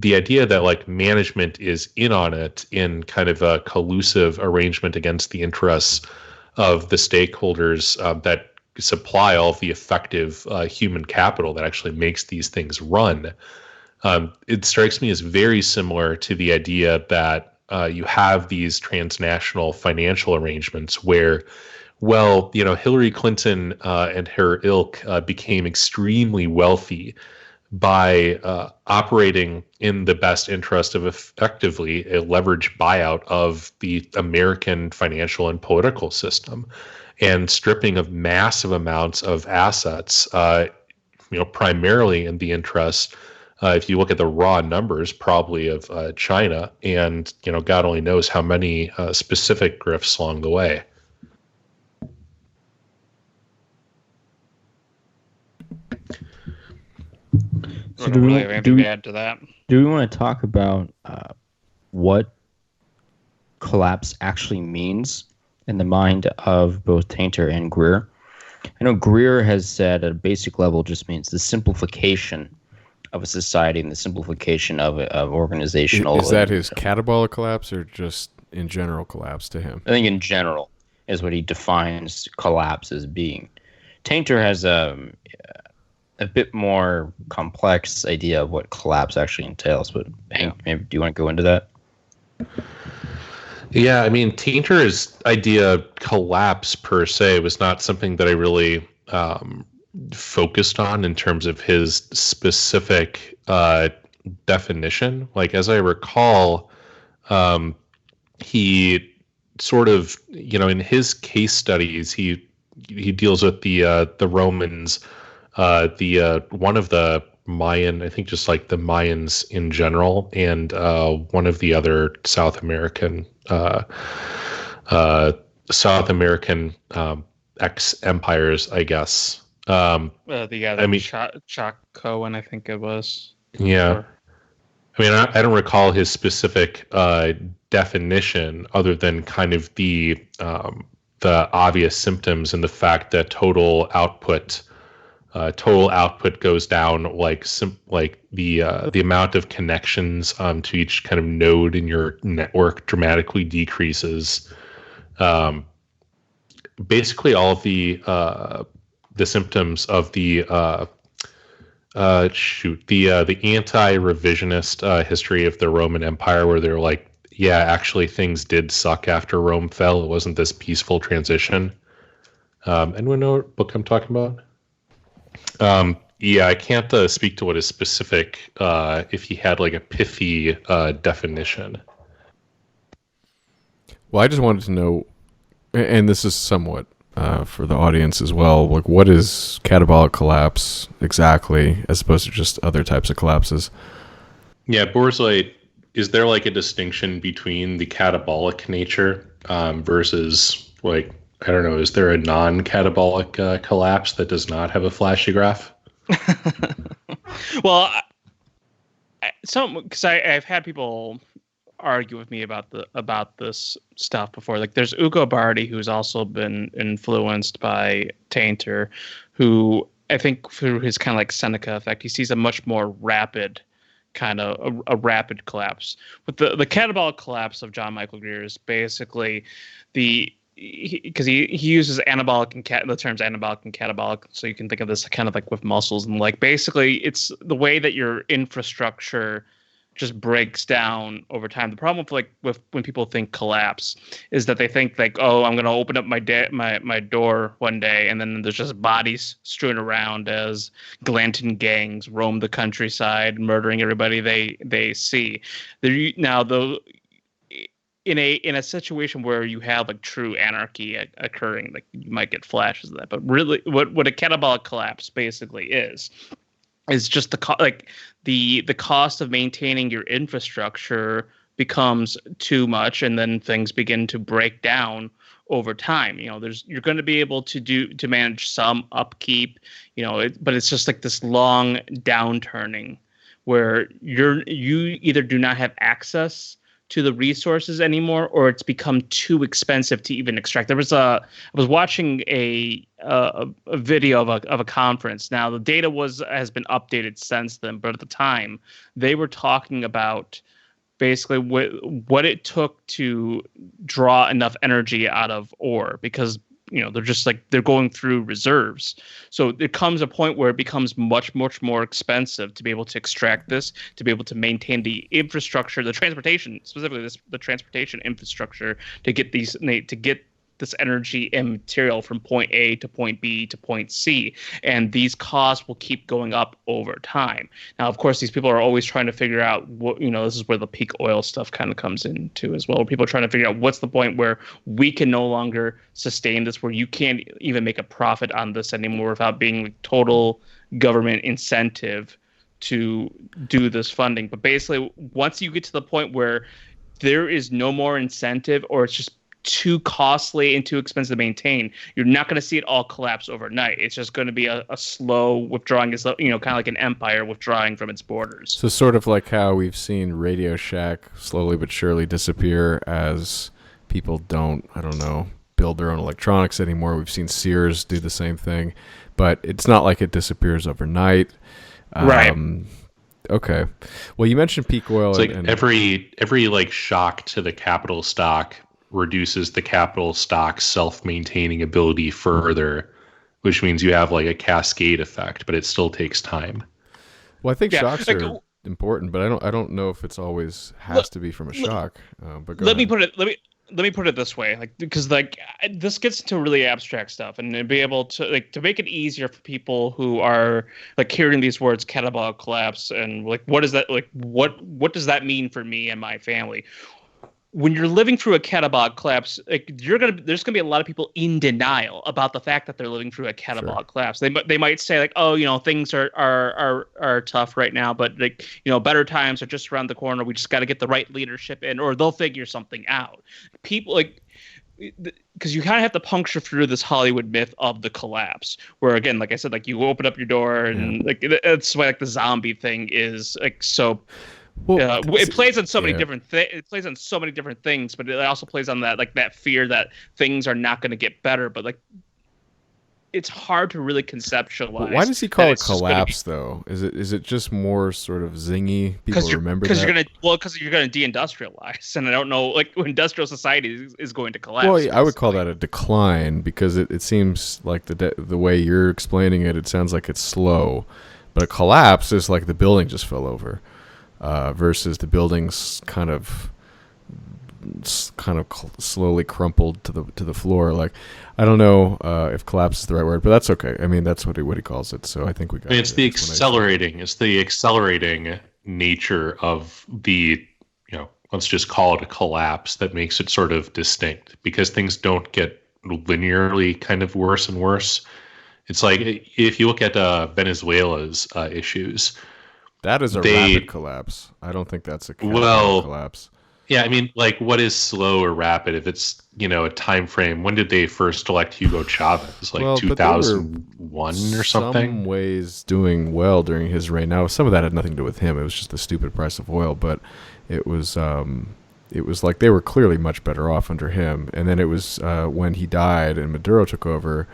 idea that like management is in on it in kind of a collusive arrangement against the interests of the stakeholders that supply all of the effective human capital that actually makes these things run, it strikes me as very similar to the idea that you have these transnational financial arrangements where, well, Hillary Clinton and her ilk became extremely wealthy by operating in the best interest of effectively a leveraged buyout of the American financial and political system, and stripping of massive amounts of assets, primarily in the interest, if you look at the raw numbers, probably of China, and God only knows how many specific grifts along the way. So do we have anything to add to that? Do we want to talk about what collapse actually means in the mind of both Tainter and Greer? I know Greer has said at a basic level just means the simplification of a society and the simplification of organizational. Is that his catabolic collapse or just in general collapse to him? I think in general is what he defines collapse as being. Tainter has a bit more complex idea of what collapse actually entails, but Hank, maybe do you want to go into that? Yeah, I mean, Tainter's idea collapse per se was not something that I really focused on in terms of his specific definition. Like, as I recall, he sort of, in his case studies, he deals with the Romans, one of the Mayan, I think just like the Mayans in general, and one of the other South American ex-empires, I guess. Chacoan, I think it was. Yeah. Or, I mean, I don't recall his specific definition other than kind of the obvious symptoms and the fact that total output goes down, like the amount of connections to each kind of node in your network dramatically decreases. Basically, all of the symptoms of the anti-revisionist history of the Roman Empire, where they're like, yeah, actually things did suck after Rome fell. It wasn't this peaceful transition. Anyone know what book I'm talking about? Yeah, I can't speak to what is specific if he had like a pithy definition. Well, I just wanted to know, and this is somewhat for the audience as well, like what is catabolic collapse exactly, as opposed to just other types of collapses? Yeah, Borzoi, is there like a distinction between the catabolic nature versus, like, I don't know, is there a non-catabolic collapse that does not have a flashy graph? Well, because I've had people argue with me about this stuff before. Like, there's Ugo Bardi, who's also been influenced by Tainter, who I think through his kind of like Seneca effect, he sees a much more rapid kind of a rapid collapse. But the catabolic collapse of John Michael Greer is basically because he uses anabolic and the terms anabolic and catabolic, so you can think of this kind of like with muscles, and like basically it's the way that your infrastructure just breaks down over time. The problem with when people think collapse is that they think like, oh, I'm going to open up my door one day, and then there's just bodies strewn around as Glanton gangs roam the countryside, murdering everybody they see. Now, though, in a situation where you have like true anarchy occurring, like you might get flashes of that, but really, what a catabolic collapse basically is just the cost of maintaining your infrastructure becomes too much, and then things begin to break down over time. You're going to be able to manage some upkeep, but it's just like this long downturning where you either do not have access to the resources anymore, or it's become too expensive to even extract. I was watching a video of a conference. Now the data has been updated since then, but at the time they were talking about basically what it took to draw enough energy out of ore, because they're just like they're going through reserves. So it comes a point where it becomes much, much more expensive to be able to extract this, to be able to maintain the infrastructure, the transportation, specifically the transportation infrastructure to get this energy and material from point A to point B to point C. And these costs will keep going up over time. Now, of course, these people are always trying to figure out what, this is where the peak oil stuff kind of comes into as well. People are trying to figure out what's the point where we can no longer sustain this, where you can't even make a profit on this anymore without being like total government incentive to do this funding. But basically, once you get to the point where there is no more incentive, or it's just too costly and too expensive to maintain, you're not going to see it all collapse overnight. It's just going to be a slow withdrawing, kind of like an empire withdrawing from its borders. So sort of like how we've seen Radio Shack slowly but surely disappear as people don't, build their own electronics anymore. We've seen Sears do the same thing, but it's not like it disappears overnight. Right. Okay. Well, you mentioned peak oil. It's like every like shock to the capital stock reduces the capital stock self-maintaining ability further, which means you have like a cascade effect, but it still takes time. Well, I think shocks are important, but I don't know if it's always has to be from a shock. But let me put it this way, because this gets into really abstract stuff, and to be able to to make it easier for people who are hearing these words catabolic collapse and what is that, what does that mean for me and my family? When you're living through a catabolic collapse, there's gonna be a lot of people in denial about the fact that they're living through a catabolic collapse. They might say things are tough right now, but better times are just around the corner. We just got to get the right leadership in, or they'll figure something out. People because you kind of have to puncture through this Hollywood myth of the collapse, where again, like I said, you open up your door and that's why the zombie thing is so. Well, it plays on so many different it plays on so many different things, but it also plays on that that fear that things are not going to get better. But it's hard to really conceptualize. Well, why does he call it collapse though? Is it just more sort of zingy? People remember that because you're gonna deindustrialize, and I don't know industrial society is going to collapse. Well, I would call that a decline, because it seems like the way you're explaining it, it sounds like it's slow, but a collapse is like the building just fell over. Versus the buildings kind of slowly crumpled to the floor. I don't know if collapse is the right word, but that's okay. I mean, that's what he calls it. So I think we got. It's the accelerating. It's the accelerating nature of the let's just call it a collapse that makes it sort of distinct, because things don't get linearly kind of worse and worse. It's like if you look at Venezuela's issues. That is a rapid collapse. I don't think that's a collapse. Yeah, I mean, what is slow or rapid? If it's a time frame, when did they first elect Hugo Chavez? 2001 or something. Some ways doing well during his reign. Now, some of that had nothing to do with him. It was just the stupid price of oil. But it was like they were clearly much better off under him. And then it was when he died and Maduro took over,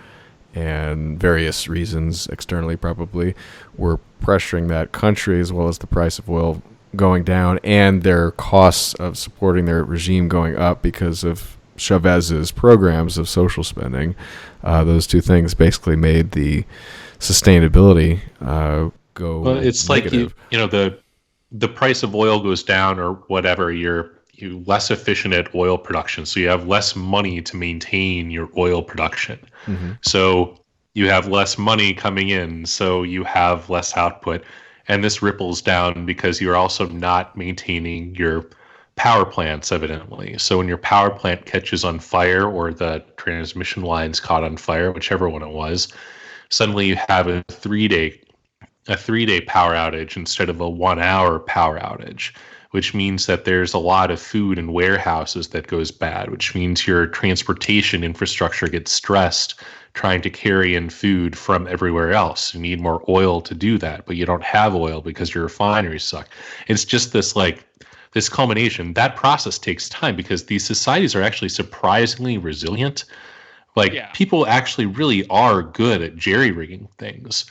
and various reasons externally probably were pressuring that country, as well as the price of oil going down and their costs of supporting their regime going up because of Chavez's programs of social spending. Those two things basically made the sustainability go it's negative. The price of oil goes down or whatever, you're less efficient at oil production, so you have less money to maintain your oil production. Mm-hmm. So you have less money coming in, so you have less output, and this ripples down because you're also not maintaining your power plants, evidently. So when your power plant catches on fire, or the transmission lines caught on fire, whichever one it was, suddenly you have a 3-day power outage instead of a 1-hour power outage, which means that there's a lot of food in warehouses that goes bad, which means your transportation infrastructure gets stressed trying to carry in food from everywhere else. You need more oil to do that, but you don't have oil because your refineries suck. It's just this culmination. That process takes time because these societies are actually surprisingly resilient. People actually really are good at jerry-rigging things.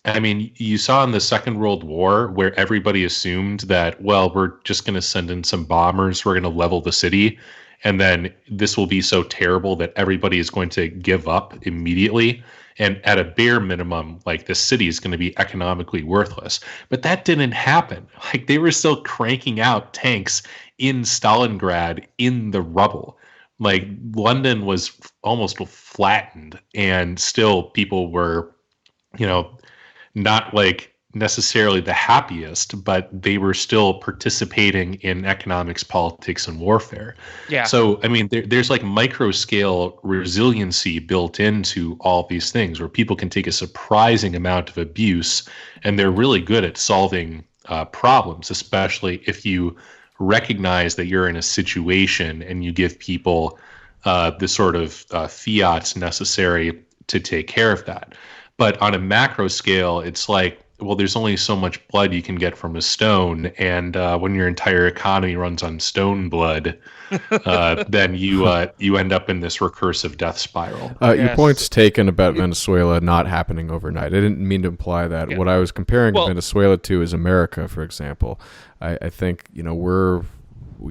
I mean, you saw in the Second World War where everybody assumed that, well, we're just going to send in some bombers, we're going to level the city, and then this will be so terrible that everybody is going to give up immediately. And at a bare minimum, the city is going to be economically worthless. But that didn't happen. They were still cranking out tanks in Stalingrad in the rubble. London was almost flattened, and still people were, not necessarily the happiest, but they were still participating in economics, politics, and warfare. Yeah. So, I mean, there's micro scale resiliency built into all these things where people can take a surprising amount of abuse, and they're really good at solving problems, especially if you recognize that you're in a situation and you give people the sort of fiats necessary to take care of that. But on a macro scale, it's well, there's only so much blood you can get from a stone, and when your entire economy runs on stone blood, then you end up in this recursive death spiral. Your point's taken about Venezuela not happening overnight. I didn't mean to imply that. Yeah. What I was comparing Venezuela to is America, for example. I think we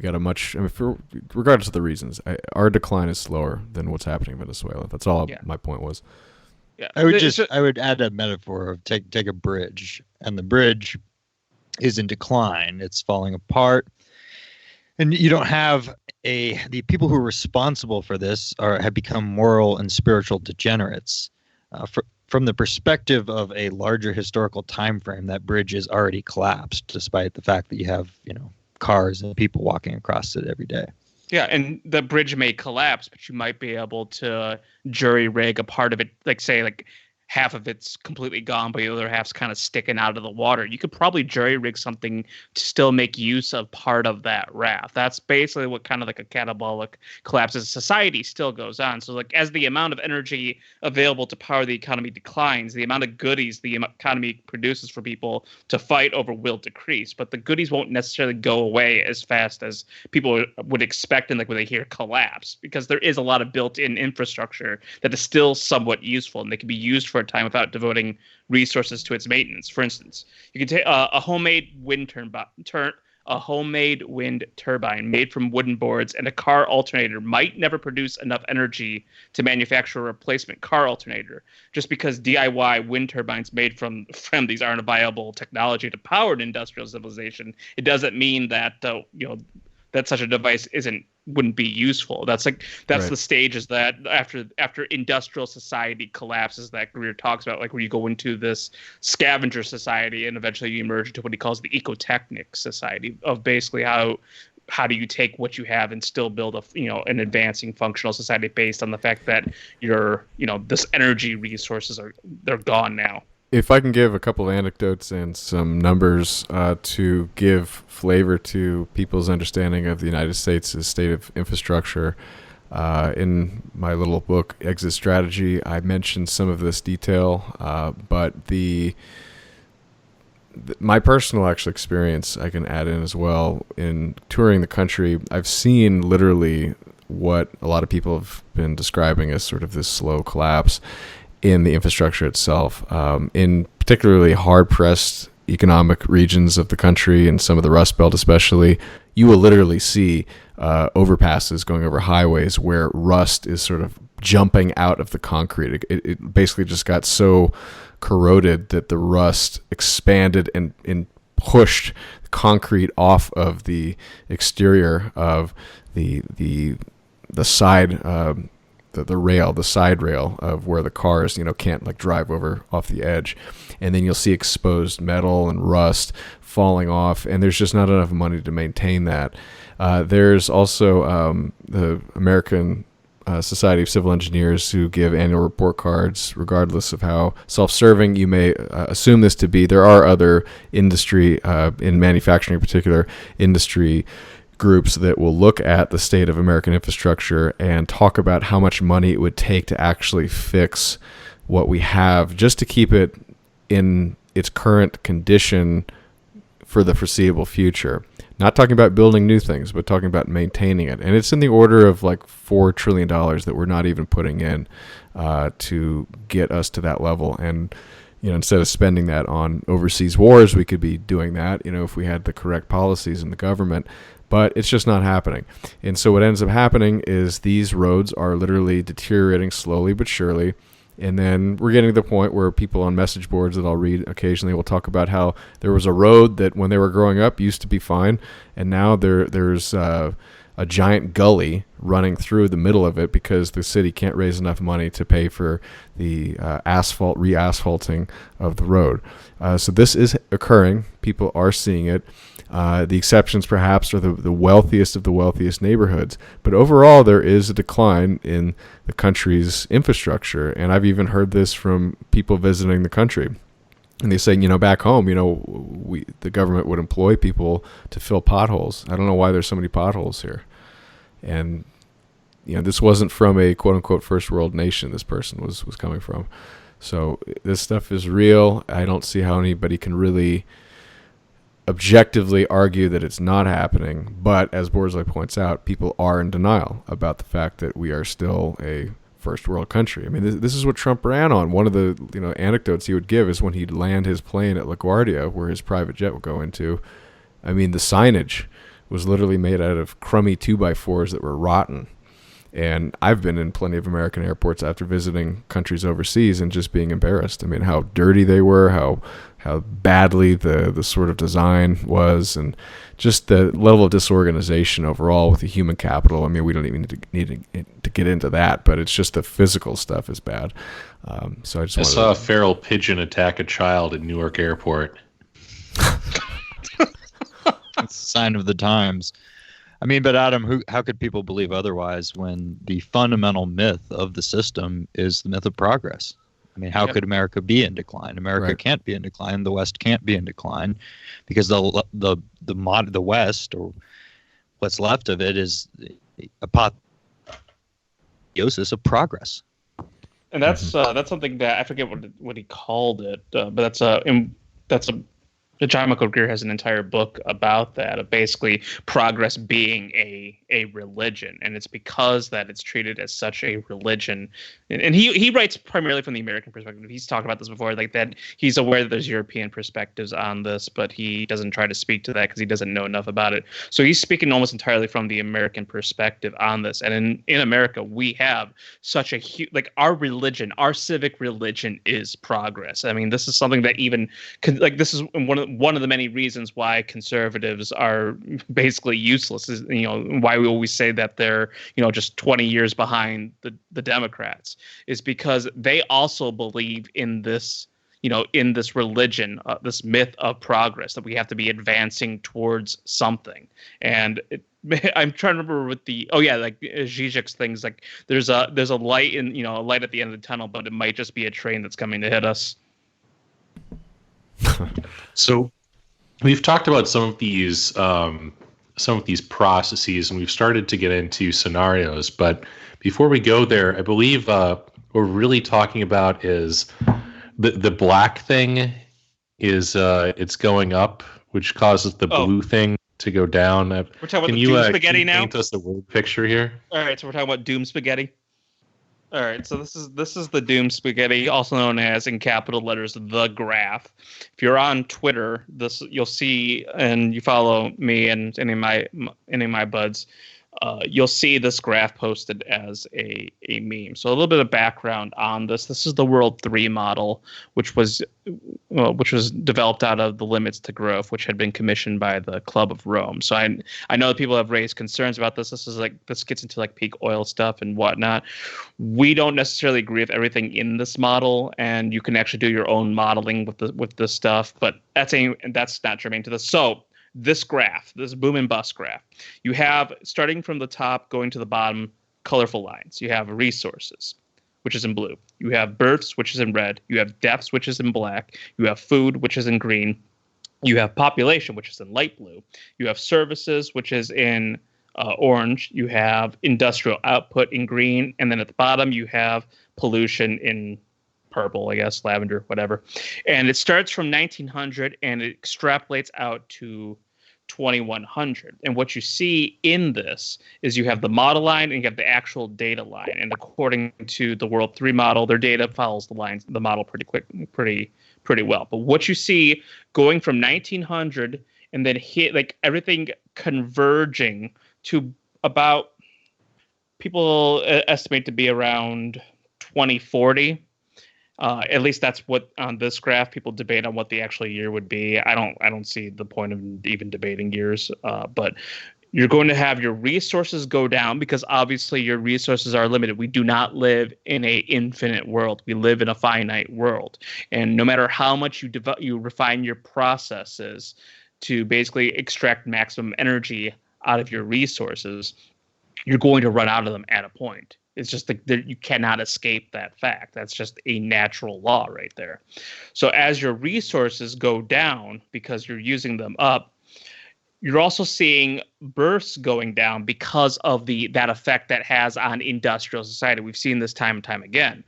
got a much, regardless of the reasons, our decline is slower than what's happening in Venezuela. That's all my point was. Yeah. I would add a metaphor of take a bridge, and the bridge is in decline. It's falling apart, and you don't have the people who are responsible for this have become moral and spiritual degenerates. From the perspective of a larger historical time frame, that bridge is already collapsed, despite the fact that you have cars and people walking across it every day. Yeah, and the bridge may collapse, but you might be able to jury rig a part of it, half of it's completely gone, but the other half's kind of sticking out of the water. You could probably jury rig something to still make use of part of that raft. That's basically what kind of a catabolic collapse as society still goes on. So as the amount of energy available to power the economy declines, the amount of goodies the economy produces for people to fight over will decrease. But the goodies won't necessarily go away as fast as people would expect when they hear collapse, because there is a lot of built-in infrastructure that is still somewhat useful, and they can be used for a time without devoting resources to its maintenance. For instance, you can take a homemade wind turbine made from wooden boards and a car alternator might never produce enough energy to manufacture a replacement car alternator. Just because DIY wind turbines made from these aren't a viable technology to power an industrial civilization, it doesn't mean that that such a device wouldn't be useful. That's right. The stages that after industrial society collapses that Greer talks about, where you go into this scavenger society and eventually you emerge into what he calls the ecotechnic society of basically how do you take what you have and still build an advancing functional society based on the fact that this energy resources they're gone now. If I can give a couple of anecdotes and some numbers to give flavor to people's understanding of the United States' state of infrastructure, in my little book, Exit Strategy, I mentioned some of this detail, but my personal experience I can add in as well. In touring the country, I've seen literally what a lot of people have been describing as sort of this slow collapse in the infrastructure itself, in particularly hard-pressed economic regions of the country and some of the Rust Belt especially. You will literally see overpasses going over highways where rust is sort of jumping out of the concrete. It basically just got so corroded that the rust expanded and pushed concrete off of the exterior of the side the side rail of where the cars, can't drive over off the edge. And then you'll see exposed metal and rust falling off, and there's just not enough money to maintain that. There's also the American Society of Civil Engineers who give annual report cards, regardless of how self-serving you may assume this to be. There are other industry, in manufacturing in particular, industry groups that will look at the state of American infrastructure and talk about how much money it would take to actually fix what we have just to keep it in its current condition for the foreseeable future. Not talking about building new things, but talking about maintaining it. And it's in the order of like $4 trillion that we're not even putting in to get us to that level. And, instead of spending that on overseas wars, we could be doing that, if we had the correct policies in the government. But it's just not happening. And so what ends up happening is these roads are literally deteriorating slowly but surely. And then we're getting to the point where people on message boards that I'll read occasionally will talk about how there was a road that when they were growing up used to be fine, and now there's a giant gully running through the middle of it because the city can't raise enough money to pay for the re-asphalting of the road. So this is occurring. People are seeing it. The exceptions perhaps are the wealthiest of the wealthiest neighborhoods. But overall, there is a decline in the country's infrastructure. And I've even heard this from people visiting the country. And they say, back home, the government would employ people to fill potholes. I don't know why there's so many potholes here. And, this wasn't from a quote-unquote first world nation this person was coming from. So this stuff is real. I don't see how anybody can really objectively argue that it's not happening, but as Borzoi points out, people are in denial about the fact that we are still a first world country. I mean, this is what Trump ran on. One of the anecdotes he would give is when he'd land his plane at LaGuardia, where his private jet would go into. I mean, the signage was literally made out of crummy 2x4s that were rotten. And I've been in plenty of American airports after visiting countries overseas and just being embarrassed. I mean, how dirty they were, how badly the sort of design was, and just the level of disorganization overall with the human capital. I mean, we don't even need to get into that, but it's just the physical stuff is bad. So I saw a feral pigeon attack a child at Newark Airport. It's a sign of the times. I mean, but Adam, how could people believe otherwise when the fundamental myth of the system is the myth of progress? I mean, how could America be in decline? America can't be in decline. The West can't be in decline because the West, or what's left of it, is apotheosis of progress. And that's something that I forget what he called it, but that's a John Michael Greer has an entire book about that, of basically progress being a religion, and it's because that it's treated as such a religion. And he writes primarily from the American perspective. He's talked about this before, like that he's aware that there's European perspectives on this, but he doesn't try to speak to that because he doesn't know enough about it. So he's speaking almost entirely from the American perspective on this. And in America, we have such a huge, like, our religion, our civic religion is progress. I mean, this is something that even this is one of the many reasons why conservatives are basically useless, is why we always say that they're just 20 years behind the Democrats, is because they also believe in this in this religion, this myth of progress, that we have to be advancing towards something. And I'm trying to remember with like Zizek's things, like there's a light in a light at the end of the tunnel, but it might just be a train that's coming to hit us. So we've talked about some of these processes, and we've started to get into scenarios. But before we go there, I believe what we're really talking about is the black thing is it's going up, which causes the blue thing to go down. We're talking about the doom spaghetti now. Paint us the word picture here. All right, so we're talking about doom spaghetti. All right, so this is the doom spaghetti, also known as, in capital letters, the graph. If you're on Twitter, you'll see, and you follow me and any of my buds, you'll see this graph posted as a meme. So a little bit of background on this. This is the World 3 model, which was developed out of the Limits to Growth, which had been commissioned by the Club of Rome. So I know that people have raised concerns about this. This gets into like peak oil stuff and whatnot. We don't necessarily agree with everything in this model, and you can actually do your own modeling with this stuff, but that's not germane to this. So this graph, this boom and bust graph, you have, starting from the top going to the bottom, colorful lines. You have resources, which is in blue. You have births, which is in red. You have deaths, which is in black. You have food, which is in green. You have population, which is in light blue. You have services, which is in orange. You have industrial output in green. And then at the bottom, you have pollution in purple, I guess, lavender, whatever. And it starts from 1900 and it extrapolates out to 2100. And what you see in this is you have the model line and you have the actual data line. And according to the World 3 model, their data follows the model pretty well. But what you see going from 1900 and then hit like everything converging to about, people estimate to be around 2040. At least that's what on this graph people debate on what the actual year would be. I don't see the point of even debating years. But you're going to have your resources go down because obviously your resources are limited. We do not live in a infinite world. We live in a finite world, and no matter how much you refine your processes to basically extract maximum energy out of your resources, you're going to run out of them at a point. It's just you cannot escape that fact. That's just a natural law right there. So as your resources go down because you're using them up, you're also seeing births going down because of that effect that has on industrial society. We've seen this time and time again.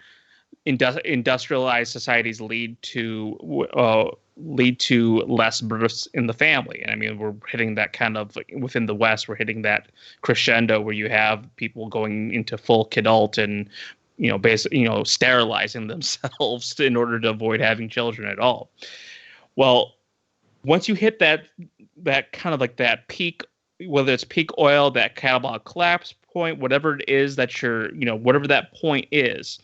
Industrialized societies lead to less births in the family. And I mean, we're hitting that kind of within the West, we're hitting that crescendo where you have people going into full kidult and, basically, sterilizing themselves in order to avoid having children at all. Well, once you hit that kind of like that peak, whether it's peak oil, that catabolic collapse point, whatever it is that whatever that point is,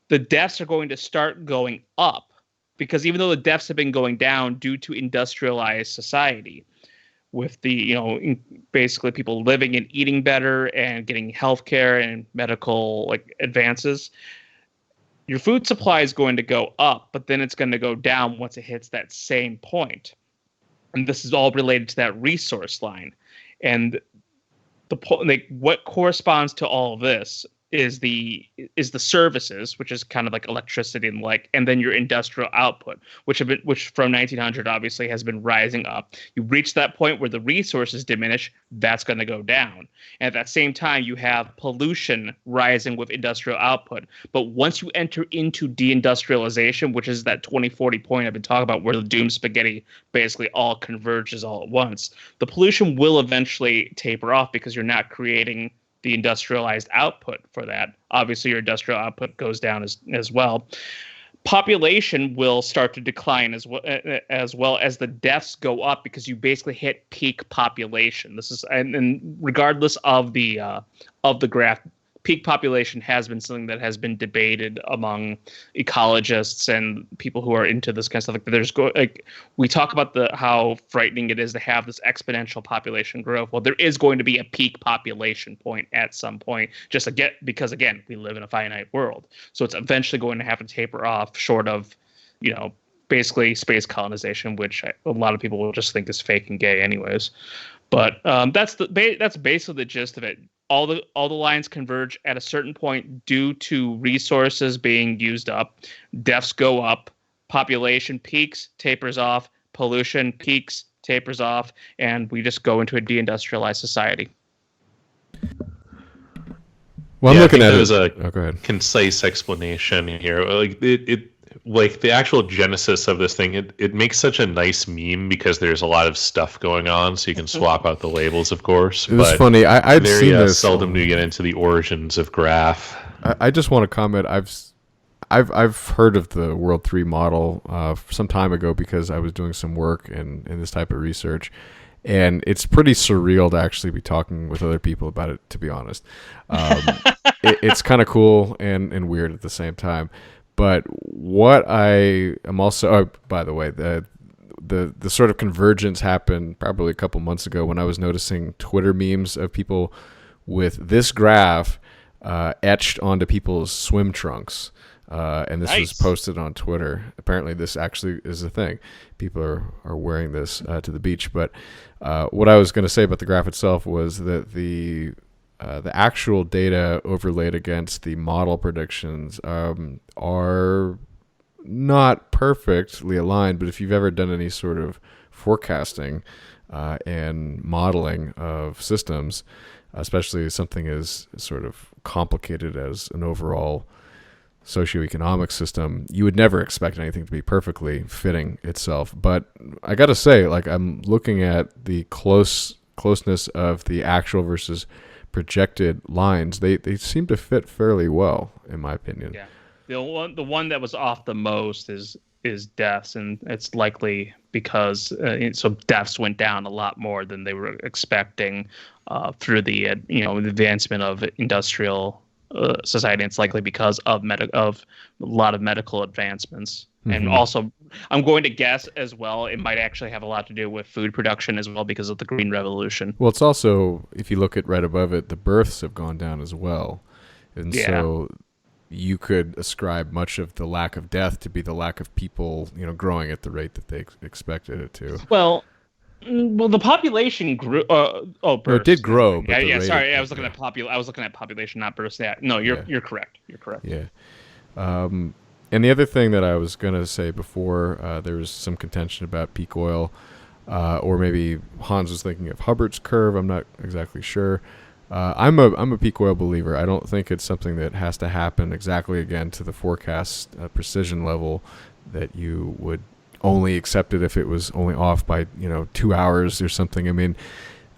the deaths are going to start going up. Because even though the deaths have been going down due to industrialized society, with the basically people living and eating better and getting healthcare and medical advances, your food supply is going to go up, but then it's going to go down once it hits that same point. And this is all related to that resource line. And what corresponds to all of this is the services, which is kind of like electricity and then your industrial output, which from 1900 obviously has been rising up. You reach that point where the resources diminish, that's going to go down. And at that same time, you have pollution rising with industrial output. But once you enter into deindustrialization, which is that 2040 point I've been talking about, where the doom spaghetti basically all converges all at once, the pollution will eventually taper off because you're not creating the industrialized output for that. Obviously, your industrial output goes down as well. Population will start to decline as well as the deaths go up because you basically hit peak population. This is and regardless of the graph, peak population has been something that has been debated among ecologists and people who are into this kind of stuff. We talk about how frightening it is to have this exponential population growth. Well, there is going to be a peak population point at some point, because again, we live in a finite world. So it's eventually going to have to taper off, short of, basically space colonization, which a lot of people will just think is fake and gay, anyways. But that's basically the gist of it. All the lines converge at a certain point due to resources being used up. Deaths go up, population peaks, tapers off, pollution peaks, tapers off, and we just go into a deindustrialized society. Well, I'm looking at it. There's a go ahead. Concise explanation here. Like the actual genesis of this thing, it makes such a nice meme because there's a lot of stuff going on, so you can swap out the labels, of course. It was funny. I'd seen this. Seldom do you get into the origins of graph. I just want to comment. I've heard of the World 3 model some time ago because I was doing some work in this type of research, and it's pretty surreal to actually be talking with other people about it. To be honest, it's kind of cool and weird at the same time. But what I am also, by the way, the sort of convergence happened probably a couple months ago when I was noticing Twitter memes of people with this graph etched onto people's swim trunks. And this was posted on Twitter. Apparently this actually is a thing. People are wearing this to the beach. But what I was going to say about the graph itself was that the actual data overlaid against the model predictions are not perfectly aligned. But if you've ever done any sort of forecasting and modeling of systems, especially something as sort of complicated as an overall socioeconomic system, you would never expect anything to be perfectly fitting itself. But I got to say, like, I'm looking at the closeness of the actual versus projected lines. They seem to fit fairly well, in my opinion. Yeah. The one that was off the most is deaths, and it's likely because so deaths went down a lot more than they were expecting through the the advancement of industrial society. It's likely because of a lot of medical advancements. And also, I'm going to guess as well, it might actually have a lot to do with food production as well because of the Green Revolution. Well, it's also, if you look at right above it, the births have gone down as well. And so you could ascribe much of the lack of death to be the lack of people, growing at the rate that they expected it to. Well, the population grew. It did grow. But I was looking at I was looking at population, not births. Yeah, no, you're correct. You're correct. Yeah. And the other thing that I was going to say before, there was some contention about peak oil, or maybe Hans was thinking of Hubbert's curve. I'm not exactly sure. I'm a peak oil believer. I don't think it's something that has to happen exactly again to the forecast precision level that you would only accept it if it was only off by 2 hours or something. I mean,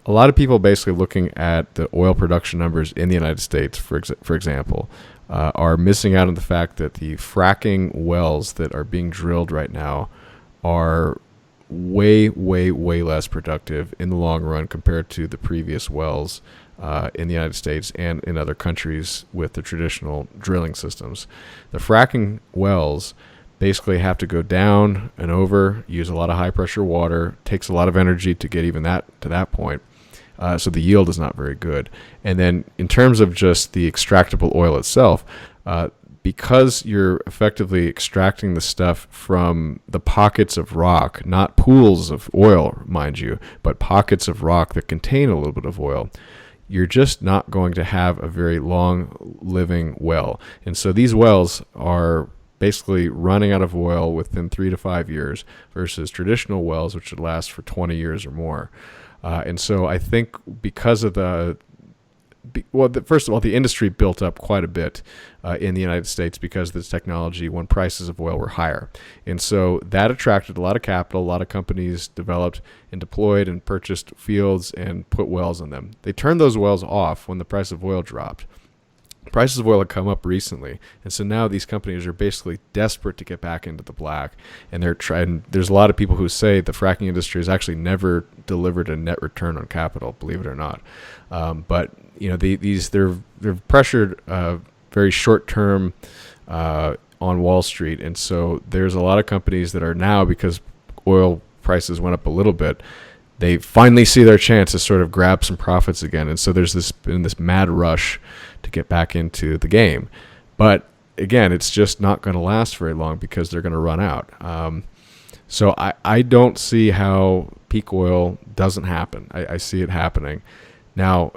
a lot of people basically looking at the oil production numbers in the United States, for example, are missing out on the fact that the fracking wells that are being drilled right now are way, way, way less productive in the long run compared to the previous wells in the United States and in other countries with the traditional drilling systems. The fracking wells basically have to go down and over, use a lot of high pressure water, takes a lot of energy to get even that to that point. So the yield is not very good. And then in terms of just the extractable oil itself, because you're effectively extracting the stuff from the pockets of rock, not pools of oil, mind you, but pockets of rock that contain a little bit of oil, you're just not going to have a very long living well. And so these wells are basically running out of oil within 3 to 5 years versus traditional wells, which would last for 20 years or more. And so I think because of first of all, the industry built up quite a bit in the United States because of this technology when prices of oil were higher. And so that attracted a lot of capital. A lot of companies developed and deployed and purchased fields and put wells in them. They turned those wells off when the price of oil dropped. Prices of oil have come up recently, and so now these companies are basically desperate to get back into the black, and they're trying. There's a lot of people who say the fracking industry has actually never delivered a net return on capital, believe it or not. But they're pressured very short term on Wall Street, and so there's a lot of companies that are now, because oil prices went up a little bit, they finally see their chance to sort of grab some profits again. And so there's been this mad rush to get back into the game. But again, it's just not going to last very long because they're going to run out. So I don't see how peak oil doesn't happen. I see it happening. Now,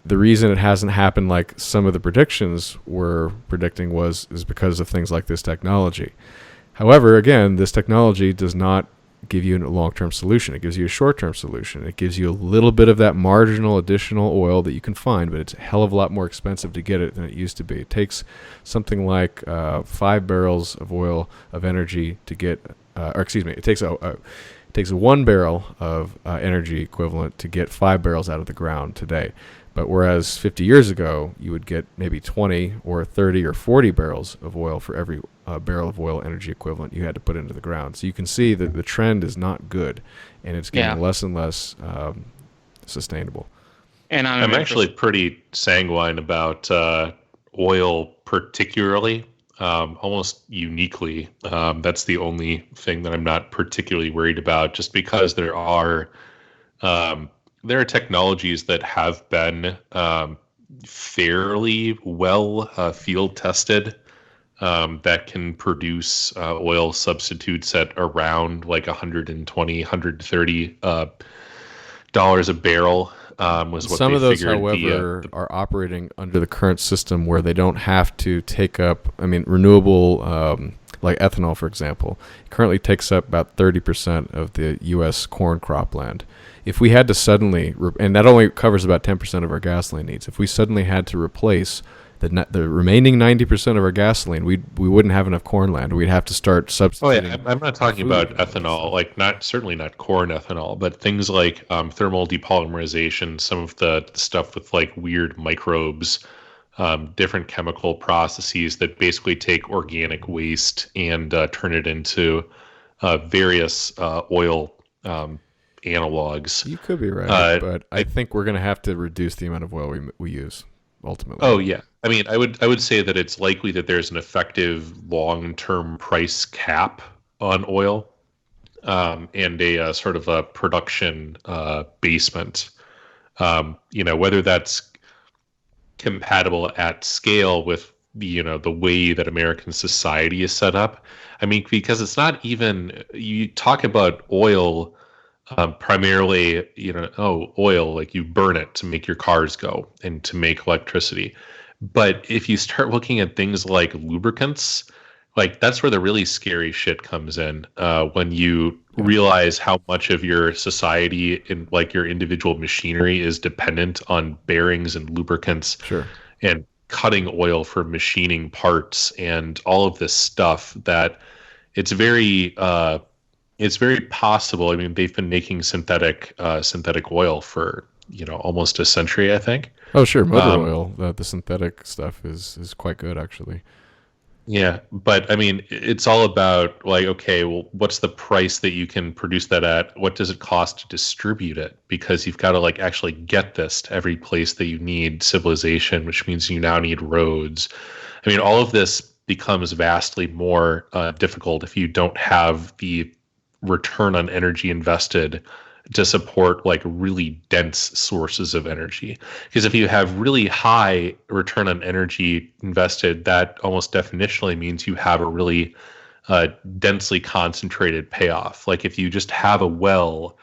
the reason it hasn't happened like some of the predictions were predicting is because of things like this technology. However, again, this technology does not give you a long-term solution. It gives you a short-term solution. It gives you a little bit of that marginal additional oil that you can find, but it's a hell of a lot more expensive to get it than it used to be. It takes something like 5 barrels of oil of energy to get, it takes 1 barrel of energy equivalent to get 5 barrels out of the ground today. But whereas 50 years ago, you would get maybe 20 or 30 or 40 barrels of oil for every barrel of oil energy equivalent you had to put into the ground. So you can see that the trend is not good, and it's getting less and less sustainable. And I'm actually pretty sanguine about oil particularly, almost uniquely. That's the only thing that I'm not particularly worried about, just because there are technologies that have been fairly well field tested that can produce oil substitutes at around like $120, $130 a barrel. was what some they of those, figured. however, are operating under the current system where they don't have to take up. I mean, renewable, like ethanol, for example, currently takes up about 30% of the U.S. corn cropland. If we had to suddenly, and that only covers about 10% of our gasoline needs, if we suddenly had to replace the remaining 90% of our gasoline, we wouldn't have enough corn land. We'd have to start substituting. Oh yeah, I'm not talking about ethanol, like certainly not corn ethanol, but things like thermal depolymerization, some of the stuff with like weird microbes, different chemical processes that basically take organic waste and turn it into various oil analogs. You could be right, but I think we're going to have to reduce the amount of oil we use ultimately. Oh yeah, I mean, I would say that it's likely that there's an effective long-term price cap on oil, and a sort of a production basement. Whether that's compatible at scale with the way that American society is set up. I mean, because it's not even, you talk about oil. Primarily, oil, like you burn it to make your cars go and to make electricity. But if you start looking at things like lubricants, like that's where the really scary shit comes in, when you realize how much of your society and like your individual machinery is dependent on bearings and lubricants. Sure. And cutting oil for machining parts and all of this stuff that it's very possible. I mean, they've been making synthetic oil for almost a century, I think. Oh, sure, motor oil. The synthetic stuff is quite good, actually. Yeah, but I mean, it's all about like, okay, well, what's the price that you can produce that at? What does it cost to distribute it? Because you've got to like actually get this to every place that you need civilization, which means you now need roads. I mean, all of this becomes vastly more difficult if you don't have the return on energy invested to support like really dense sources of energy. Because if you have really high return on energy invested, that almost definitionally means you have a really densely concentrated payoff. Like if you just have a well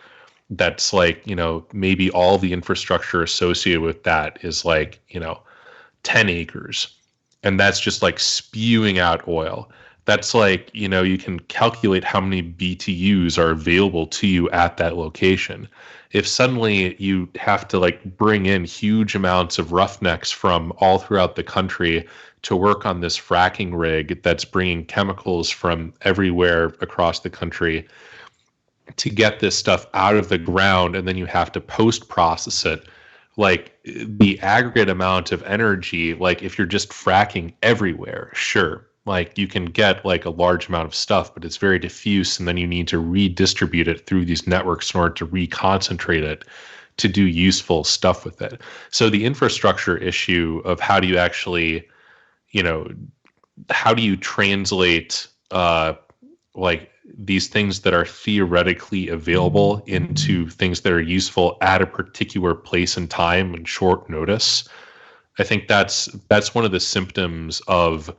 that's like, maybe all the infrastructure associated with that is like, 10 acres, and that's just like spewing out oil. That's like, you can calculate how many BTUs are available to you at that location. If suddenly you have to like bring in huge amounts of roughnecks from all throughout the country to work on this fracking rig that's bringing chemicals from everywhere across the country to get this stuff out of the ground, and then you have to post-process it, like the aggregate amount of energy, like if you're just fracking everywhere, sure. Like you can get like a large amount of stuff, but it's very diffuse, and then you need to redistribute it through these networks in order to reconcentrate it to do useful stuff with it. So the infrastructure issue of how do you actually, how do you translate like these things that are theoretically available into things that are useful at a particular place and time and short notice? I think that's one of the symptoms of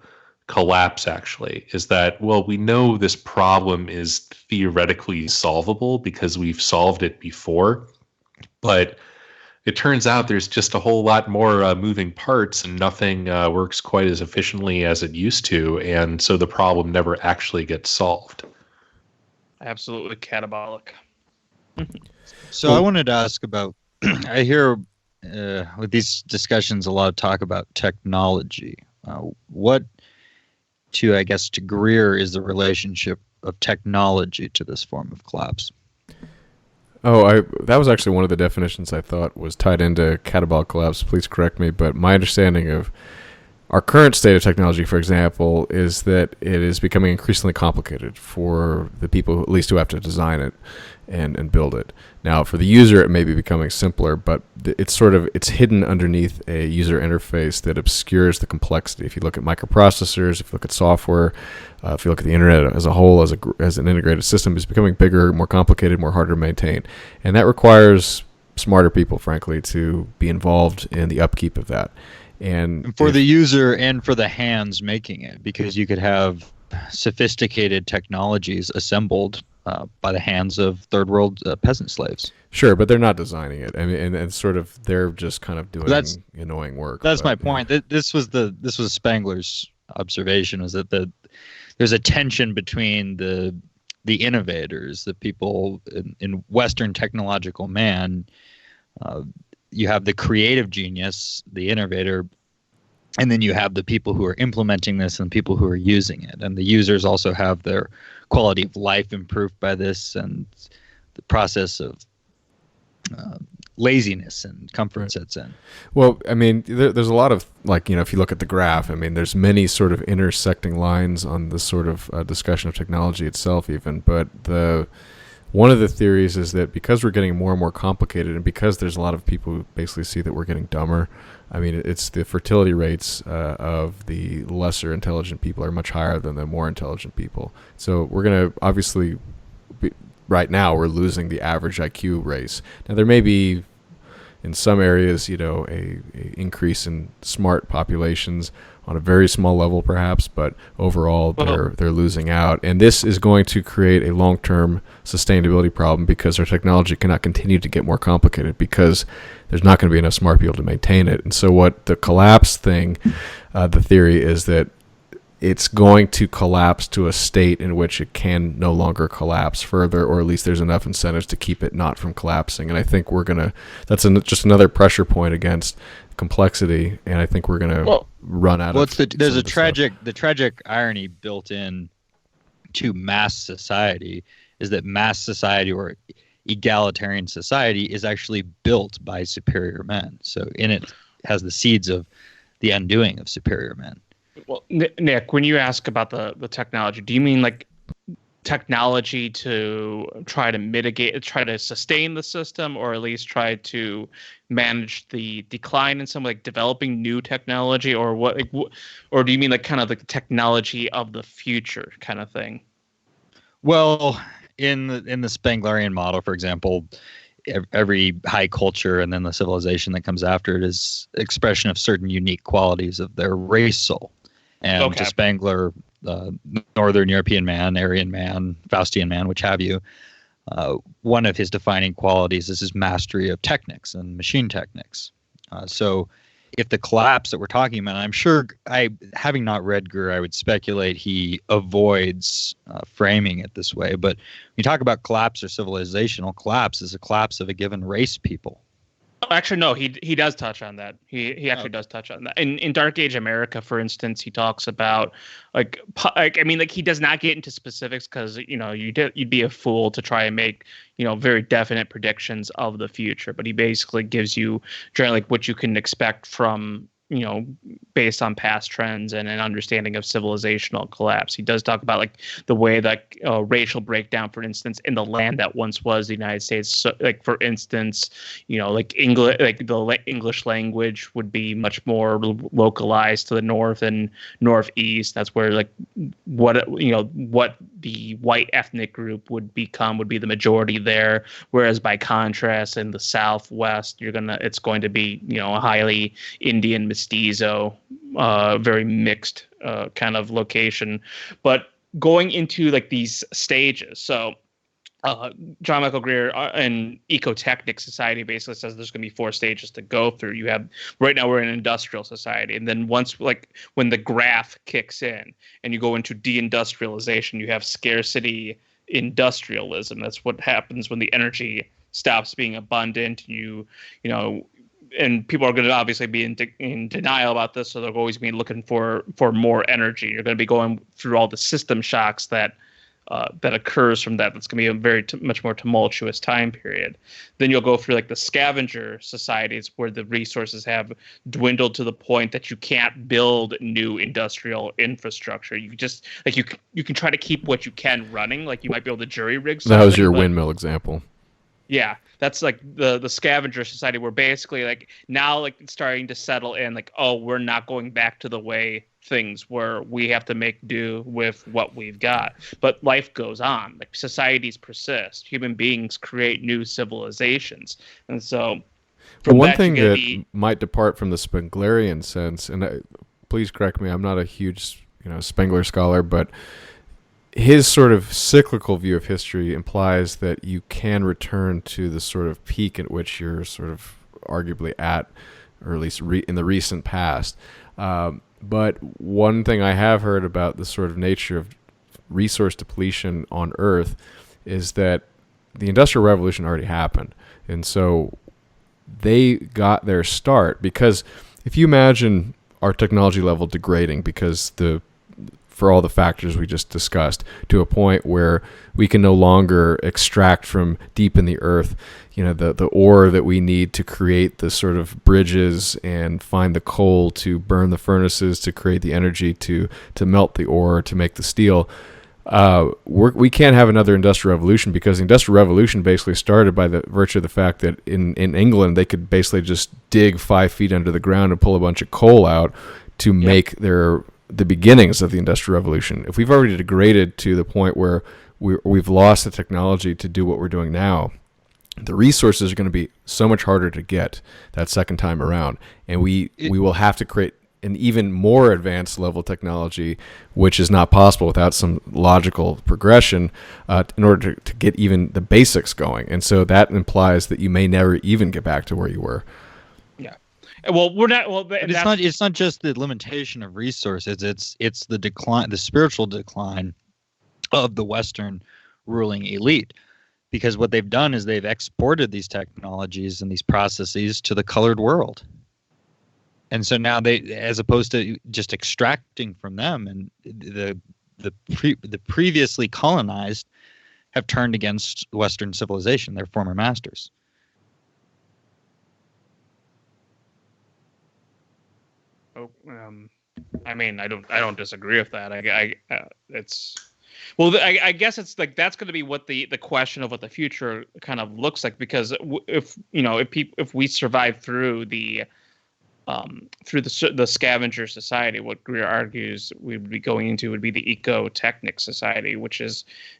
collapse, actually, is that, well, we know this problem is theoretically solvable because we've solved it before, but it turns out there's just a whole lot more moving parts, and nothing works quite as efficiently as it used to, and so the problem never actually gets solved. Absolutely catabolic. So I wanted to ask about, I hear with these discussions a lot of talk about technology. What to Greer is the relationship of technology to this form of collapse? Oh, that was actually one of the definitions I thought was tied into catabolic collapse. Please correct me, but my understanding of our current state of technology, for example, is that it is becoming increasingly complicated for the people, at least who have to design it and build it. Now, for the user, it may be becoming simpler, but it's hidden underneath a user interface that obscures the complexity. If you look at microprocessors, if you look at software, if you look at the internet as a whole, as an integrated system, it's becoming bigger, more complicated, more harder to maintain, and that requires smarter people, frankly, to be involved in the upkeep of that. And for the user and for the hands making it, because you could have sophisticated technologies assembled by the hands of third world peasant slaves. Sure, but they're not designing it. I mean, and sort of they're just kind of doing annoying work. That's my point. This was Spengler's observation, was that there's a tension between the innovators, the people in Western technological man. You have the creative genius, the innovator, and then you have the people who are implementing this and people who are using it. And the users also have their quality of life improved by this, and the process of laziness and comfort sets in. Well, I mean, there's a lot of, like, if you look at the graph, I mean, there's many sort of intersecting lines on this sort of discussion of technology itself even, but one of the theories is that because we're getting more and more complicated, and because there's a lot of people who basically see that we're getting dumber, I mean, it's the fertility rates of the lesser intelligent people are much higher than the more intelligent people. So we're going to obviously, right now, we're losing the average IQ race. Now, there may be, in some areas, a increase in smart populations on a very small level, perhaps, but overall, they're losing out. And this is going to create a long-term sustainability problem because our technology cannot continue to get more complicated because there's not going to be enough smart people to maintain it. And so what the collapse thing, the theory is that it's going to collapse to a state in which it can no longer collapse further, or at least there's enough incentives to keep it not from collapsing. And I think that's just another pressure point against complexity, and I think we're going to run out of there's the tragic irony built in to mass society is that mass society or egalitarian society is actually built by superior men. So in it has the seeds of the undoing of superior men. Well, Nick, when you ask about the technology, do you mean like technology to try to mitigate, try to sustain the system, or at least try to manage the decline in some, like developing new technology, or what? Or do you mean like kind of like the technology of the future kind of thing? Well, in the Spenglerian model, for example, every high culture and then the civilization that comes after it is expression of certain unique qualities of their race soul. And to Spengler, Northern European man, Aryan man, Faustian man, which have you, one of his defining qualities is his mastery of techniques and machine techniques. So if the collapse that we're talking about, I'm sure, having not read Greer, I would speculate he avoids framing it this way. But when you talk about collapse or civilizational collapse, is a collapse of a given race people. Actually, no, he does touch on that. He actually does touch on that. In Dark Age America, for instance, he talks about he does not get into specifics because you'd be a fool to try and make very definite predictions of the future. But he basically gives you generally what you can expect from based on past trends and an understanding of civilizational collapse. He does talk about the way that racial breakdown, for instance, in the land that once was the United States. So, for instance, English, the English language would be much more localized to the north and northeast. That's where what the white ethnic group would be the majority there. Whereas by contrast, in the Southwest, it's going to be a highly Indian mestizo, very mixed kind of location. But going into these stages, so John Michael Greer and Ecotechnic Society basically says there's going to be 4 stages to go through. You have, right now we're in an industrial society, and then once when the graph kicks in and you go into deindustrialization, you have scarcity industrialism. That's what happens when the energy stops being abundant. And people are going to obviously be in denial about this, so they're always be looking for more energy. You're going to be going through all the system shocks that occurs from that. That's going to be a very much more tumultuous time period. Then you'll go through the scavenger societies where the resources have dwindled to the point that you can't build new industrial infrastructure. You just you can try to keep what you can running. You might be able to jury rig something. That was your windmill example. Yeah, that's the scavenger society where basically now it's starting to settle in we're not going back to the way things were. We have to make do with what we've got. But life goes on. Societies persist. Human beings create new civilizations. And so one thing that might depart from the Spenglerian sense, and please correct me, I'm not a huge Spengler scholar, but his sort of cyclical view of history implies that you can return to the sort of peak at which you're sort of arguably at, or at least in the recent past. But one thing I have heard about the sort of nature of resource depletion on Earth is that the Industrial Revolution already happened. And so they got their start because if you imagine our technology level degrading because for all the factors we just discussed, to a point where we can no longer extract from deep in the earth, the ore that we need to create the sort of bridges and find the coal to burn the furnaces to create the energy to melt the ore to make the steel. We can't have another industrial revolution because the industrial revolution basically started by the virtue of the fact that in England they could basically just dig 5 feet under the ground and pull a bunch of coal out to make the beginnings of the Industrial Revolution. If we've already degraded to the point where we've lost the technology to do what we're doing now, the resources are going to be so much harder to get that second time around, and we will have to create an even more advanced level technology, which is not possible without some logical progression in order to get even the basics going. And so that implies that you may never even get back to where you were. Well, we're not. Well, but it's not just the limitation of resources. It's the decline, the spiritual decline of the Western ruling elite, because what they've done is they've exported these technologies and these processes to the colored world, and so now they, as opposed to just extracting from them, and the previously colonized have turned against Western civilization, their former masters. I mean, I don't disagree with that. I guess it's like that's going to be what the question of what the future kind of looks like, because if we survive through the scavenger society, what Greer argues we would be going into would be the eco-technic society,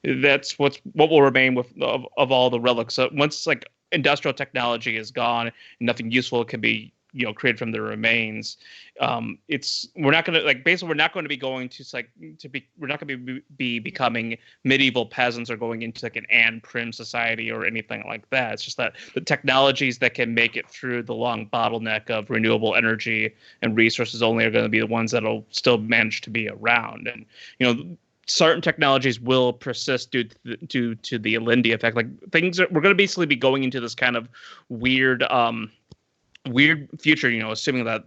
that's what will remain of all the relics. So once like industrial technology is gone, and nothing useful can be created from the remains. We're not going to be going to we're not going to be becoming medieval peasants or going into like an Anne Prim society or anything like that. It's just that the technologies that can make it through the long bottleneck of renewable energy and resources only are going to be the ones that'll still manage to be around. And certain technologies will persist due to the Lindy effect. Like we're going to basically be going into this kind of weird future, assuming that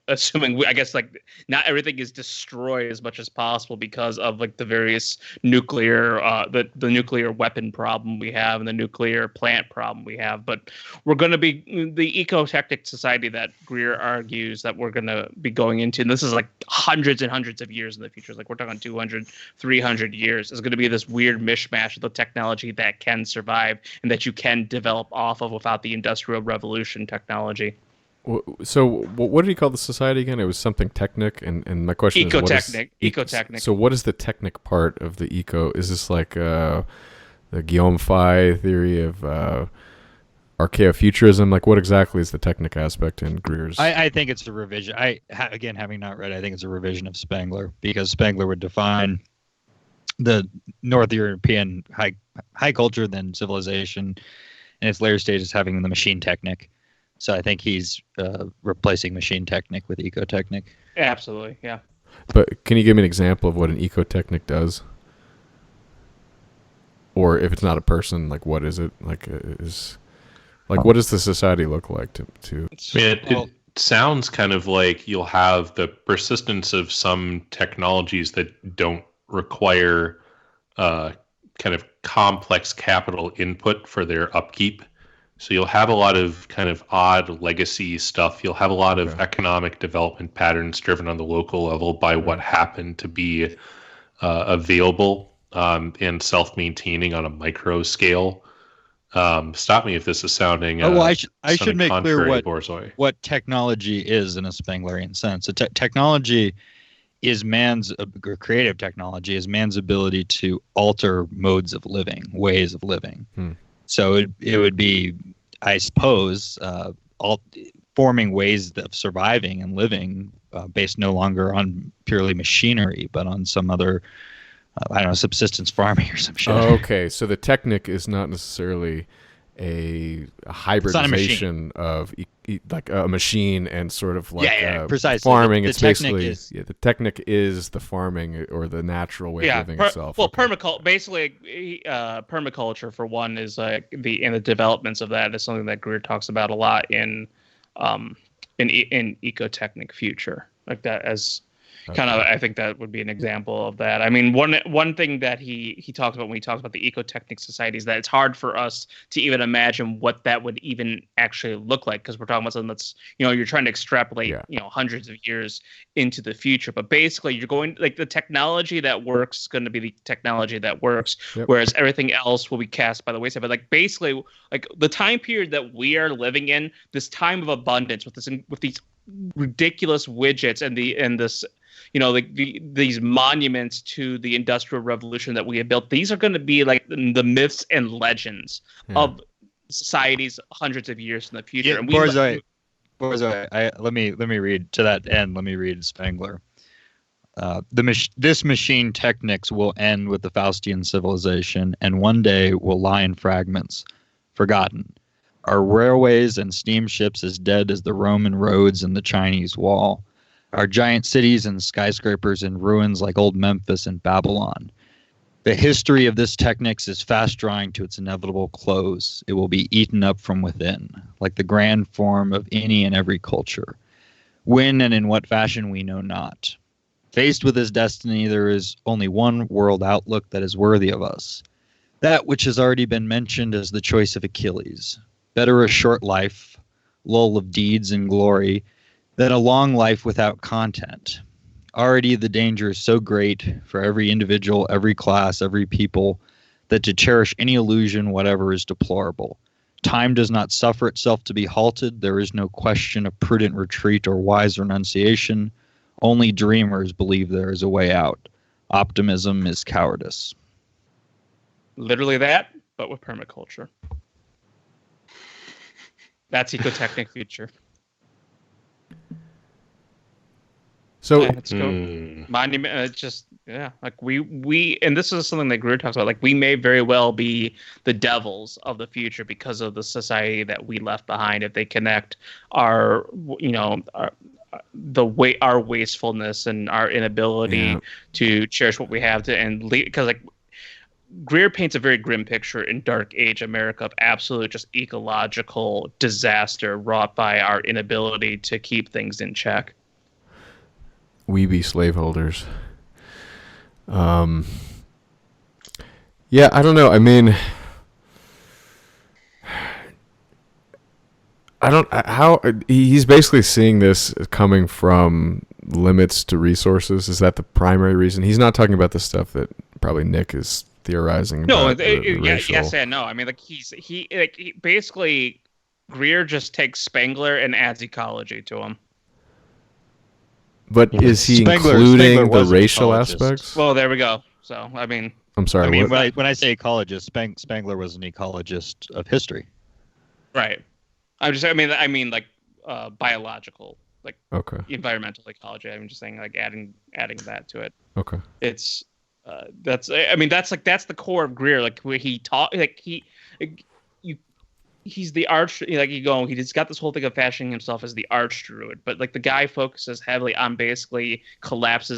assuming I guess like not everything is destroyed as much as possible because of like the various nuclear the nuclear weapon problem we have and the nuclear plant problem we have, but we're going to be the eco-technic society that Greer argues that we're going to be going into, and this is like hundreds and hundreds of years in the future. Like we're talking 200 300 years. It's going to be this weird mishmash of the technology that can survive and that you can develop off of without the Industrial Revolution technology. So what did he call the society again? It was something technic, and my question is Eco-technic. So what is the technic part of the eco? Is this like the Guillaume Fay theory of archaeofuturism? Like what exactly is the technic aspect in Greer's? I think it's a revision. Again, having not read, I think it's a revision of Spengler, because Spengler would define the North European high culture, then civilization, in its later stages having the machine technic. So I think he's replacing machine technic with eco-technic. Absolutely, yeah. But can you give me an example of what an eco-technic does? Or if it's not a person, like what is it? What does the society look like to I mean, it sounds kind of like you'll have the persistence of some technologies that don't require kind of complex capital input for their upkeep. So you'll have a lot of kind of odd legacy stuff. You'll have a lot of economic development patterns driven on the local level by what happened to be available and self-maintaining on a micro scale. Stop me if this is sounding. I should make clear what technology is in a Spenglerian sense. So technology is creative technology is man's ability to alter modes of living, ways of living. So it would be, I suppose, forming ways of surviving and living based no longer on purely machinery, but on some other I don't know, subsistence farming or some shit. Oh, okay, so the Technic is not necessarily a hybridization of like a machine and sort of like precisely. farming. The it's basically the Technic is the farming or the natural way of living itself. Well, basically, permaculture for one is like the developments of that is something that Greer talks about a lot in Ecotechnic Future, like that as. Kind of, I think that would be an example of that. I mean, one thing that he talks about when he talks about the Ecotechnic Society is that it's hard for us to even imagine what that would even actually look like, because we're talking about something that's, you're trying to extrapolate, hundreds of years into the future. But basically, you're going like the technology that works is going to be the technology that works, whereas everything else will be cast by the wayside. But like basically, like the time period that we are living in, this time of abundance with these ridiculous widgets and this. These monuments to the Industrial Revolution that we have built, these are going to be like the myths and legends of societies hundreds of years in the future. Yeah, and Borzoi, let me read to that end. Let me read Spengler. This machine technics will end with the Faustian civilization, and one day will lie in fragments, forgotten. Our railways and steamships as dead as the Roman roads and the Chinese wall. Our giant cities and skyscrapers in ruins like old Memphis and Babylon. The history of this technics is fast drawing to its inevitable close. It will be eaten up from within, like the grand form of any and every culture. When and in what fashion we know not. Faced with this destiny, there is only one world outlook that is worthy of us. That which has already been mentioned as the choice of Achilles. Better a short life, lull of deeds and glory, than a long life without content. Already the danger is so great for every individual, every class, every people, that to cherish any illusion whatever is deplorable. Time does not suffer itself to be halted. There is no question of prudent retreat or wise renunciation. Only dreamers believe there is a way out. Optimism is cowardice. Literally that, but with permaculture. That's Ecotechnic Future. So let's go. Monument, like we, and this is something that Greer talks about. Like we may very well be the devils of the future because of the society that we left behind. If they connect our wastefulness and our inability to cherish what we have because like Greer paints a very grim picture in Dark Age America of absolute just ecological disaster wrought by our inability to keep things in check. We be slaveholders. I don't know. I mean, he's basically seeing this coming from limits to resources. Is that the primary reason? He's not talking about the stuff that probably Nick is theorizing about. Yes and no. I mean, like he basically Greer just takes Spengler and adds ecology to him. But is he including the racial aspects? Well, there we go. So, I mean... I'm sorry. I mean, when I say ecologist, Spengler was an ecologist of history. Right. I mean, like biological, like environmental ecology. I'm just saying, like adding that to it. Okay. It's that's the core of Greer. Like where he taught, he's the arch, he's got this whole thing of fashioning himself as the arch druid, but like the guy focuses heavily on basically collapse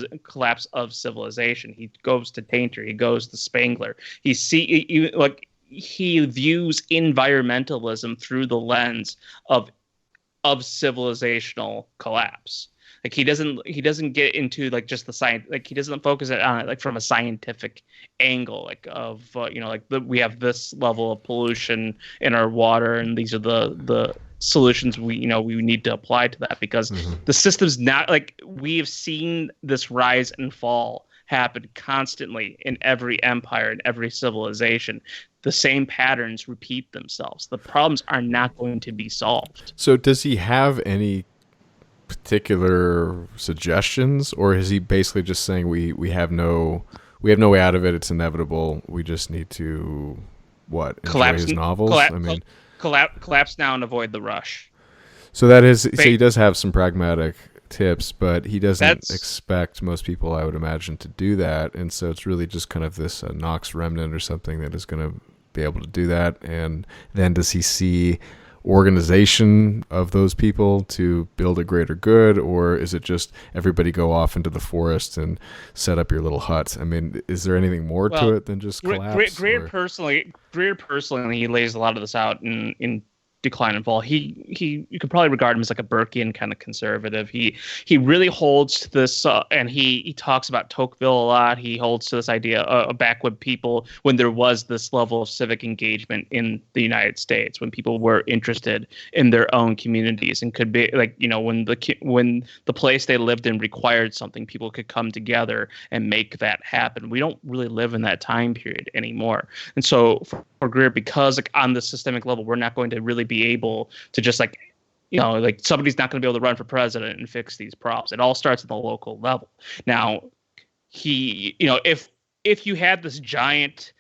of civilization. He goes to Tainter, he goes to Spengler. He views environmentalism through the lens of civilizational collapse. Like he doesn't get into like just the science, like he doesn't focus on it like from a scientific angle, like of we have this level of pollution in our water and these are the solutions we need to apply to that, because the system's not like, we've seen this rise and fall happen constantly in every empire and every civilization. The same patterns repeat themselves. The problems are not going to be solved. So does he have any particular suggestions, or is he basically just saying we have no way out of it, it's inevitable, we just need to enjoy his novels? Collapse now and avoid the rush. So that is, so he does have some pragmatic tips, but he doesn't expect most people, I would imagine, to do that. And so it's really just kind of this Knox remnant or something that is going to be able to do that. And then does he see organization of those people to build a greater good, or is it just everybody go off into the forest and set up your little huts? I mean, is there anything more to it than just collapse? Greer personally, he lays a lot of this out in Decline and Fall. You could probably regard him as like a Burkean kind of conservative. He really holds to this, and he talks about Tocqueville a lot. He holds to this idea of back when people, when there was this level of civic engagement in the United States, when people were interested in their own communities and could be like, when the place they lived in required something, people could come together and make that happen. We don't really live in that time period anymore. And so for Greer, because like on the systemic level, we're not going to really be able to just like somebody's not going to be able to run for president and fix these problems. It all starts at the local level. Now, if you had this giant,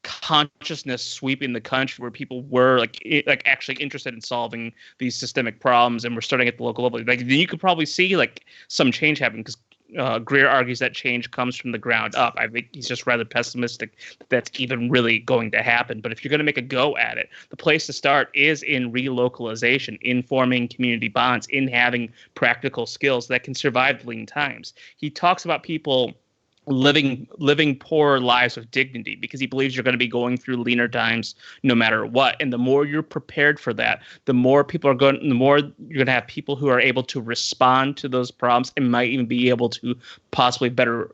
consciousness sweeping the country where people were like actually interested in solving these systemic problems, and we're starting at the local level, like then you could probably see like some change happen, because Greer argues that change comes from the ground up. I think he's just rather pessimistic that that's even really going to happen. But if you're going to make a go at it, the place to start is in relocalization, in forming community bonds, in having practical skills that can survive lean times. He talks about people living poor lives with dignity, because he believes you're going to be going through leaner times no matter what. And the more you're prepared for that, the more you're going to have people who are able to respond to those problems and might even be able to possibly better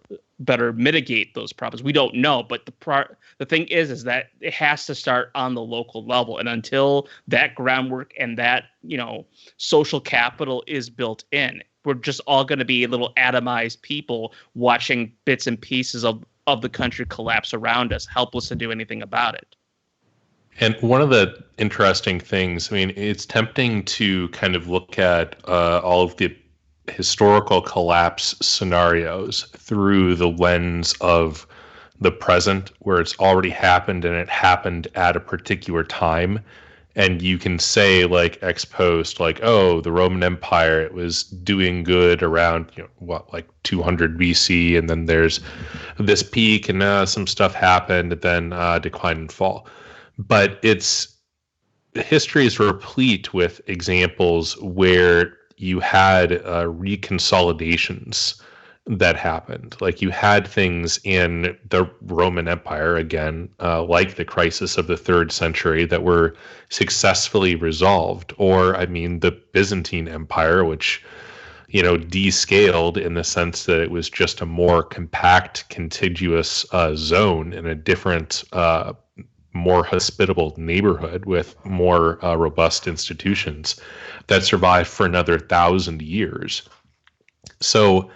mitigate those problems. We don't know, but the thing is that it has to start on the local level. And until that groundwork and that, social capital is built in, we're just all going to be little atomized people watching bits and pieces of the country collapse around us, helpless to do anything about it. And one of the interesting things, I mean, it's tempting to kind of look at all of the historical collapse scenarios through the lens of the present, where it's already happened and it happened at a particular time. And you can say, like, ex post, like, oh, the Roman Empire, it was doing good around, 200 BC, and then there's this peak, and some stuff happened, and then decline and fall. But history is replete with examples where you had reconsolidations that happened. Like, you had things in the Roman Empire, again, like the crisis of the 3rd century, that were successfully resolved. Or, the Byzantine Empire, which, descaled in the sense that it was just a more compact, contiguous zone in a different, more hospitable neighborhood with more robust institutions that survived for another 1,000 years. So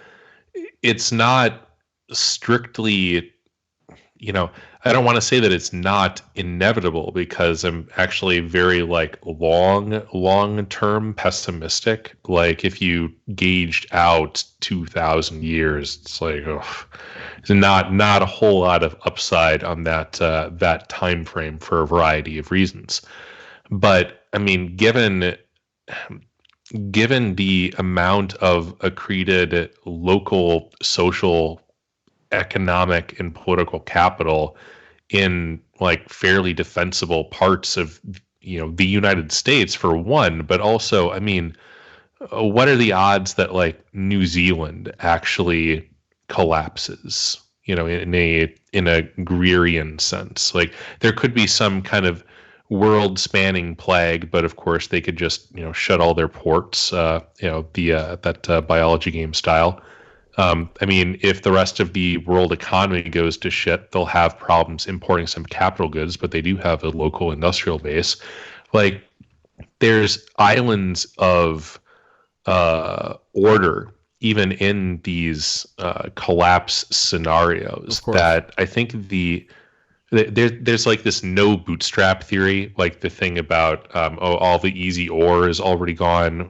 it's not strictly, I don't want to say that it's not inevitable, because I'm actually very long-term pessimistic. Like, if you gauged out 2,000 years, it's like, there's not a whole lot of upside on that time frame for a variety of reasons. But given the amount of accreted local social, economic, and political capital in fairly defensible parts of the United States, for one, but also, what are the odds that New Zealand actually collapses, in a Greerian sense? There could be some kind of world-spanning plague, but of course they could just shut all their ports, that biology game style. If the rest of the world economy goes to shit, they'll have problems importing some capital goods, but they do have a local industrial base. There's islands of order even in these collapse scenarios, that I think there's this no bootstrap theory, like the thing about all the easy ore is already gone.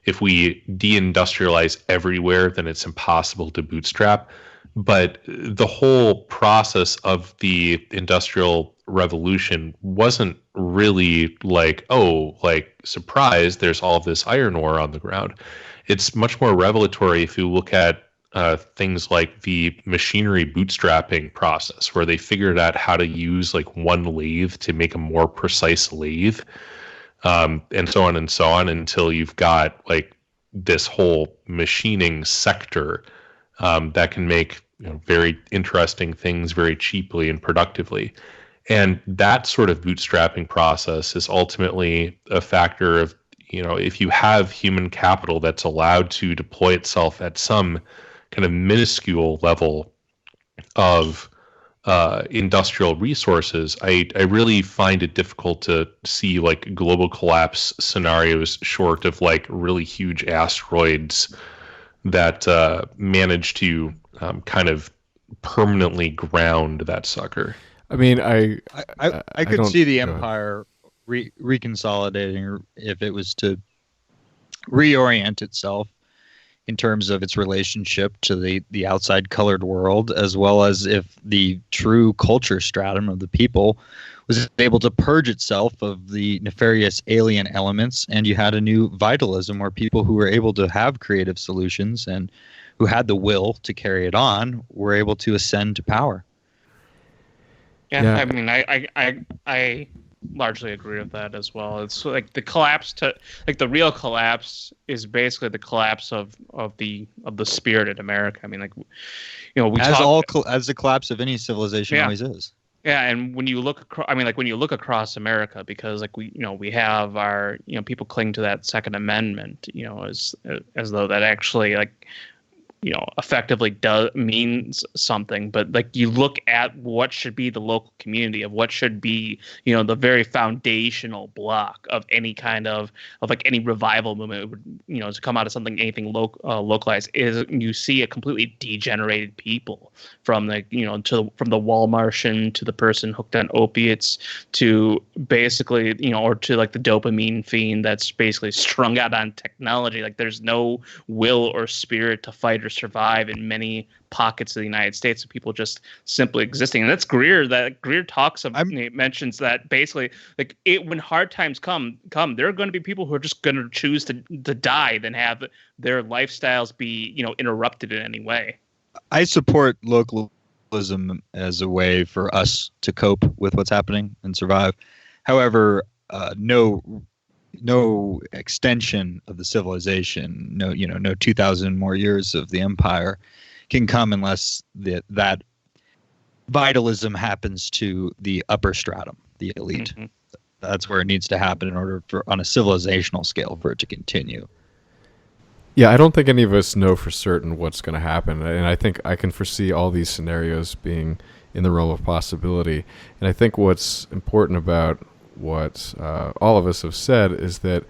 If we deindustrialize everywhere, then it's impossible to bootstrap. But the whole process of the Industrial Revolution wasn't really like, oh, like, surprise, there's all this iron ore on the ground. It's much more revelatory if you look at things like the machinery bootstrapping process, where they figured out how to use like one lathe to make a more precise lathe, and so on until you've got like this whole machining sector that can make very interesting things very cheaply and productively. And that sort of bootstrapping process is ultimately a factor of, if you have human capital that's allowed to deploy itself at some kind of minuscule level of industrial resources, I really find it difficult to see like global collapse scenarios short of like really huge asteroids that manage to kind of permanently ground that sucker. I mean, I could see the empire reconsolidating if it was to reorient itself in terms of its relationship to the outside colored world, as well as if the true culture stratum of the people was able to purge itself of the nefarious alien elements, and you had a new vitalism where people who were able to have creative solutions and who had the will to carry it on were able to ascend to power. Yeah. I mean, I largely agree with that as well. It's like the real collapse is basically the collapse of the spirit in America. I mean, like, as the collapse of any civilization always is. Yeah, and when you look across America, because like we have our people cling to that Second Amendment, as though that actually like effectively means something. But like you look at what should be the local community, of what should be the very foundational block of any kind of like any revival movement, to come out of anything localized, is you see a completely degenerated people, from the from the Walmartian to the person hooked on opiates to basically or to like the dopamine fiend that's basically strung out on technology. Like there's no will or spirit to fight or survive in many pockets of the United States of people just simply existing. And that's Greer. That Greer mentions that basically like when hard times come, there are going to be people who are just going to choose to die than have their lifestyles be interrupted in any way. I support localism as a way for us to cope with what's happening and survive. However, no extension of the civilization, no 2,000 more years of the empire can come unless that vitalism happens to the upper stratum, the elite. Mm-hmm. That's where it needs to happen in order for, on a civilizational scale, for it to continue. Yeah, I don't think any of us know for certain what's going to happen, and I think I can foresee all these scenarios being in the realm of possibility. And I think what's important about what all of us have said is that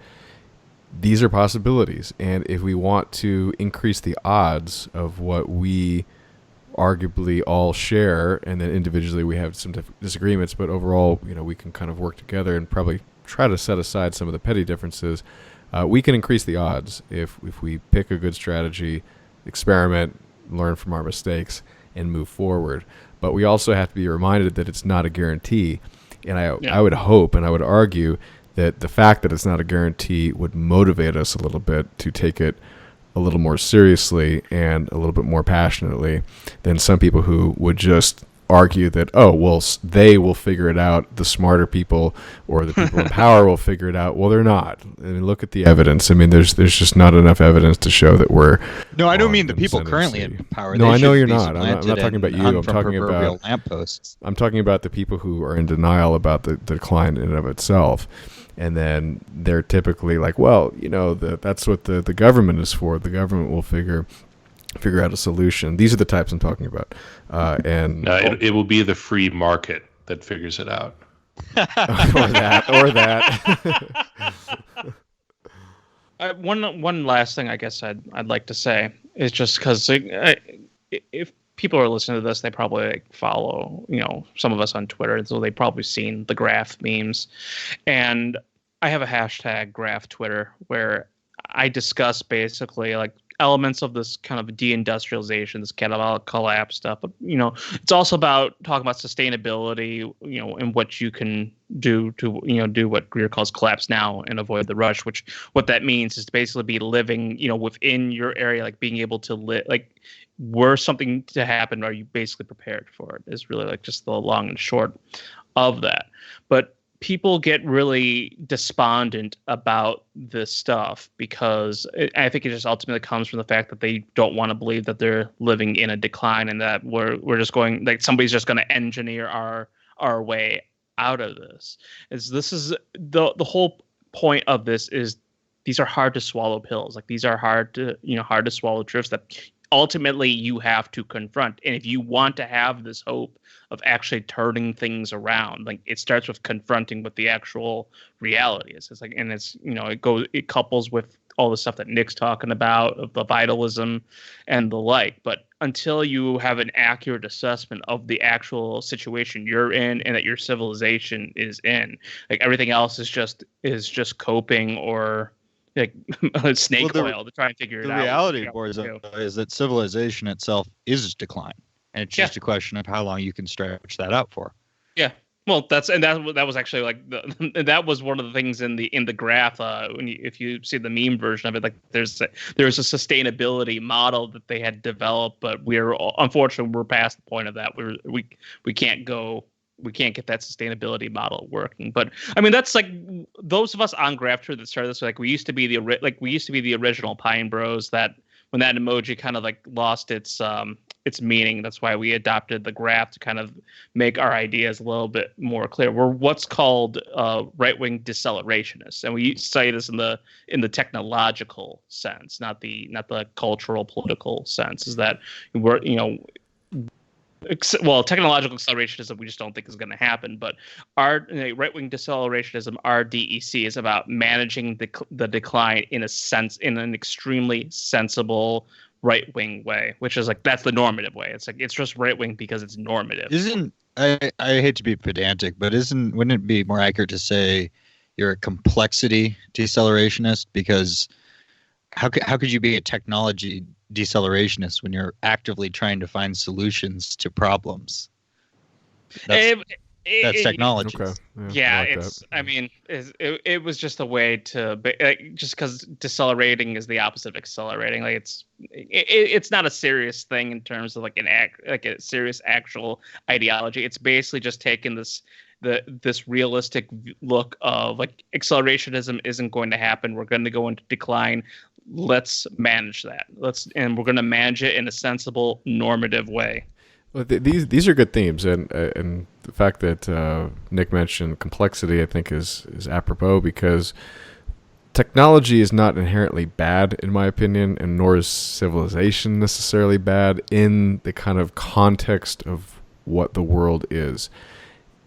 these are possibilities, and if we want to increase the odds of what we arguably all share, and then individually we have some disagreements, but overall we can kind of work together and probably try to set aside some of the petty differences, we can increase the odds if we pick a good strategy, experiment, learn from our mistakes, and move forward. But we also have to be reminded that it's not a guarantee. And I would hope and I would argue that the fact that it's not a guarantee would motivate us a little bit to take it a little more seriously and a little bit more passionately than some people who would just argue that, they will figure it out, the smarter people or the people in power will figure it out. Well, they're not. I mean, look at the evidence. I mean, there's just not enough evidence to show that we're... No, I don't mean the people currently in power. No, I know you're not. I'm not talking about you. I'm talking about lampposts. I'm talking about the people who are in denial about the decline in and of itself. And then they're typically like, that's what the government is for. The government will figure out a solution. These are the types I'm talking about. It will be the free market that figures it out. or that. One last thing I guess I'd like to say is just because if people are listening to this, they probably follow some of us on Twitter, and so they've probably seen the graph memes. And I have a hashtag graph Twitter where I discuss basically like elements of this kind of deindustrialization, this catabolic collapse stuff. But it's also about talking about sustainability, and what you can do to do what Greer calls collapse now and avoid the rush. Which what that means is to basically be living within your area, like being able to live like were something to happen, are you basically prepared for it? Is really like just the long and short of that. But people get really despondent about this stuff because I think it just ultimately comes from the fact that they don't want to believe that they're living in a decline and that we're just going, like somebody's just going to engineer our way out of this. This is the whole point of this is these are hard to swallow pills. Like these are hard to swallow truths that ultimately you have to confront. And if you want to have this hope of actually turning things around, like it starts with confronting what the actual reality is. It's like, and it's, it couples with all the stuff that Nick's talking about of the vitalism and the like. But until you have an accurate assessment of the actual situation you're in and that your civilization is in, like everything else is just coping or like snake oil to try and figure it out. The reality, Borzoi, is that civilization itself is decline, and it's just a question of how long you can stretch that out for. Yeah, well, that was actually like that was one of the things in the graph. If you see the meme version of it, like there's a sustainability model that they had developed, but unfortunately we're past the point of that. We can't go. We can't get that sustainability model working. But I mean, that's like those of us on GraphTruth that started this. Like we used to be the original Pine Bros. That when that emoji kind of like lost its meaning, that's why we adopted the graph to kind of make our ideas a little bit more clear. We're what's called right-wing decelerationist, and we say this in the technological sense, not the cultural political sense. Is that we're technological accelerationism we just don't think is going to happen. But our right-wing decelerationism, RDEC, is about managing the decline in an extremely sensible right-wing way, which is like that's the normative way. It's like it's just right-wing because it's normative. I hate to be pedantic, but wouldn't it be more accurate to say you're a complexity decelerationist? Because how could you be a technology decelerationist when you're actively trying to find solutions to problems? That's technology. Okay. Yeah, like it's. that. I mean, it was just a way to just because decelerating is the opposite of accelerating. Like it's not a serious thing in terms of like a serious actual ideology. It's basically just taking this realistic look of like accelerationism isn't going to happen. We're going to go into decline. Let's manage that. And we're going to manage it in a sensible, normative way. Well, these are good themes, and the fact that Nick mentioned complexity, I think, is apropos because technology is not inherently bad, in my opinion, and nor is civilization necessarily bad in the kind of context of what the world is.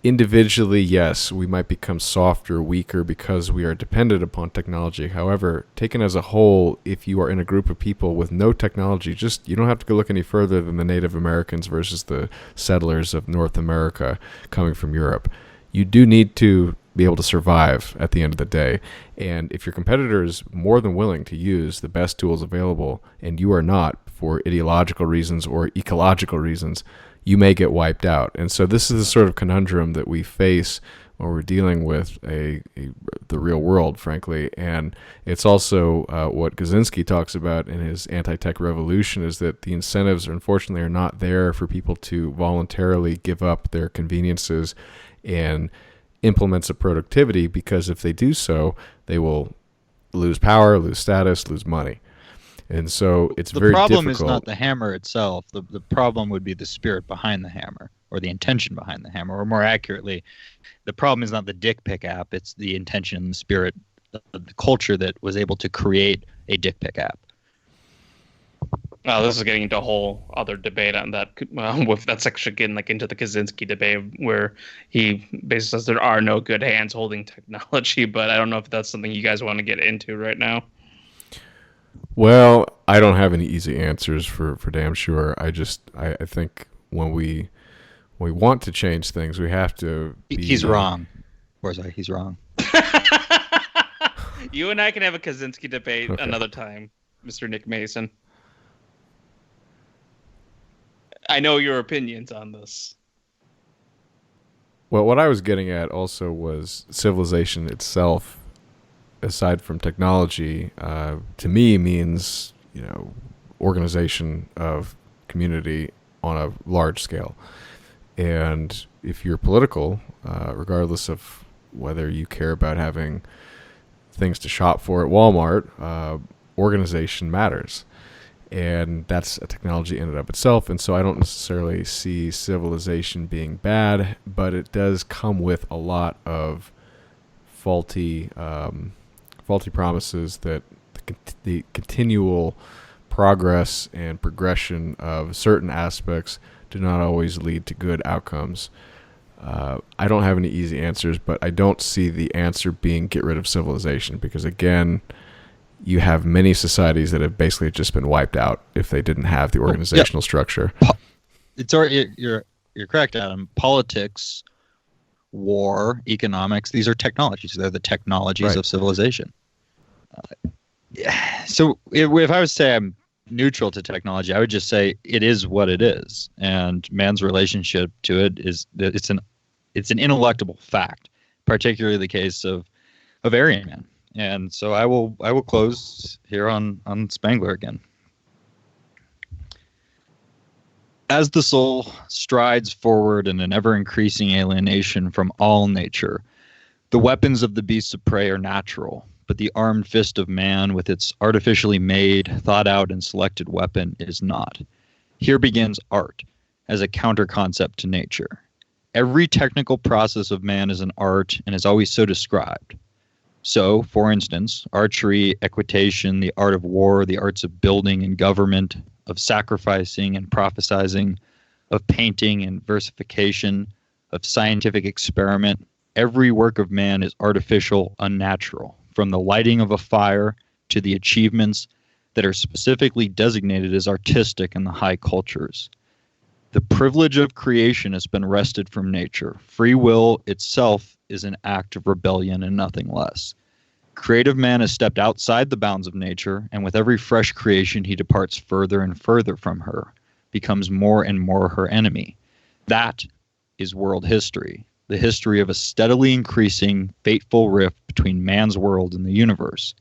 Individually, yes, we might become softer, weaker because we are dependent upon technology. However, taken as a whole, if you are in a group of people with no technology, you don't have to go look any further than the Native Americans versus the settlers of North America coming from Europe. You do need to be able to survive at the end of the day. And if your competitor is more than willing to use the best tools available, and you are not for ideological reasons or ecological reasons, you may get wiped out. And so this is the sort of conundrum that we face when we're dealing with the real world, frankly. And it's also what Kaczynski talks about in his anti-tech revolution is that the incentives, unfortunately, are not there for people to voluntarily give up their conveniences and implements of productivity, because if they do so, they will lose power, lose status, lose money. And so it's very difficult. The problem is not the hammer itself. The problem would be the spirit behind the hammer, or the intention behind the hammer. Or more accurately, the problem is not the dick pic app. It's the intention and the spirit of the culture that was able to create a dick pic app. Well, this is getting into a whole other debate on that. That's actually getting like into the Kaczynski debate, where he basically says there are no good hands holding technology. But I don't know if that's something you guys want to get into right now. Well, I don't have any easy answers for damn sure. I think when we want to change things, we have to be... He's wrong. Borzoi, he's wrong. You and I can have a Kaczynski debate another time. Mr. Nick Mason. I know your opinions on this. Well, what I was getting at also was civilization itself, aside from technology, to me means, organization of community on a large scale. And if you're political, regardless of whether you care about having things to shop for at Walmart, organization matters. And that's a technology in and of itself. And so I don't necessarily see civilization being bad, but it does come with a lot of faulty promises that the continual progress and progression of certain aspects do not always lead to good outcomes. I don't have any easy answers, but I don't see the answer being get rid of civilization, because again, you have many societies that have basically just been wiped out if they didn't have the organizational structure. You're correct, Adam. Politics, war, economics, these are technologies. They're the technologies of civilization. So if I was to say I'm neutral to technology, I would just say it is what it is, and man's relationship to it is it's an ineluctable fact, particularly the case of Aryan man. And so I will close here on Spengler again. As the soul strides forward in an ever-increasing alienation from all nature, the weapons of the beasts of prey are natural, but the armed fist of man with its artificially made, thought-out, and selected weapon is not. Here begins art, as a counter-concept to nature. Every technical process of man is an art and is always so described. So, for instance, archery, equitation, the art of war, the arts of building and government, of sacrificing and prophesizing, of painting and versification, of scientific experiment, every work of man is artificial, unnatural, from the lighting of a fire to the achievements that are specifically designated as artistic in the high cultures. The privilege of creation has been wrested from nature. Free will itself is an act of rebellion and nothing less. Creative man has stepped outside the bounds of nature, and with every fresh creation he departs further and further from her, becomes more and more her enemy. That is world history, the history of a steadily increasing, fateful rift between man's world and the universe,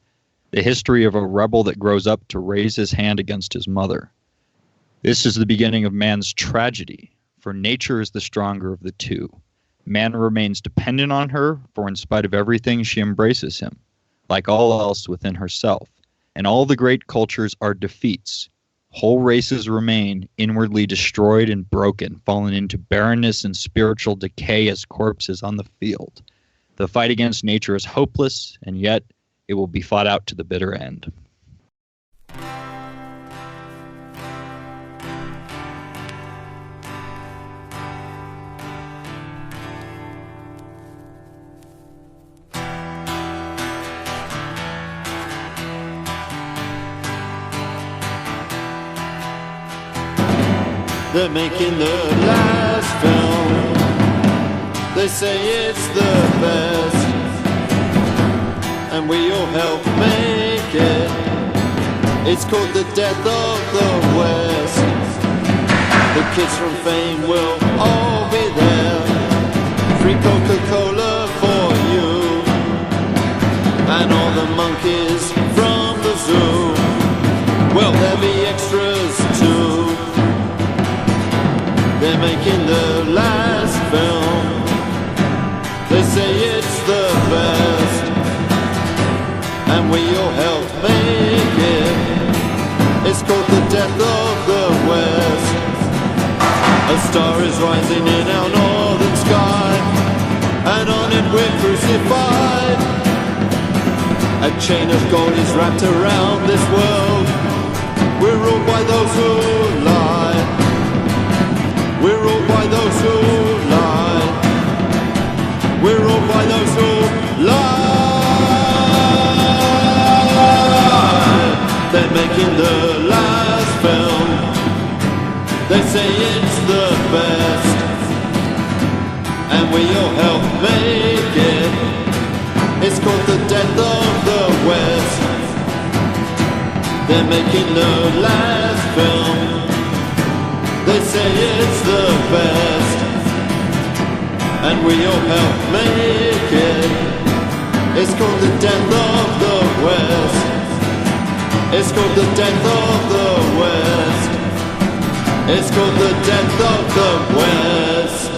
the history of a rebel that grows up to raise his hand against his mother. This is the beginning of man's tragedy, for nature is the stronger of the two. Man remains dependent on her, for in spite of everything she embraces him, like all else within herself. And all the great cultures are defeats. Whole races remain inwardly destroyed and broken, fallen into barrenness and spiritual decay as corpses on the field. The fight against nature is hopeless, and yet it will be fought out to the bitter end. They're making the last film. They say it's the best, and we all help make it. It's called the death of the West. The kids from fame will all be there. Free Coca-Cola for you, and all the monkeys from the zoo. Well, there'll be extras too. They're making the last film. They say it's the best, and we all help make it. It's called the death of the West. A star is rising in our northern sky, and on it we're crucified. A chain of gold is wrapped around this world. We're ruled by those who lie. We're ruled by those who lie. We're ruled by those who lie. They're making the last film. They say it's the best, and we all help make it. It's called the death of the West. They're making the last film. They say it's the best, and we all help make it. It's called the death of the West. It's called the death of the West. It's called the death of the West.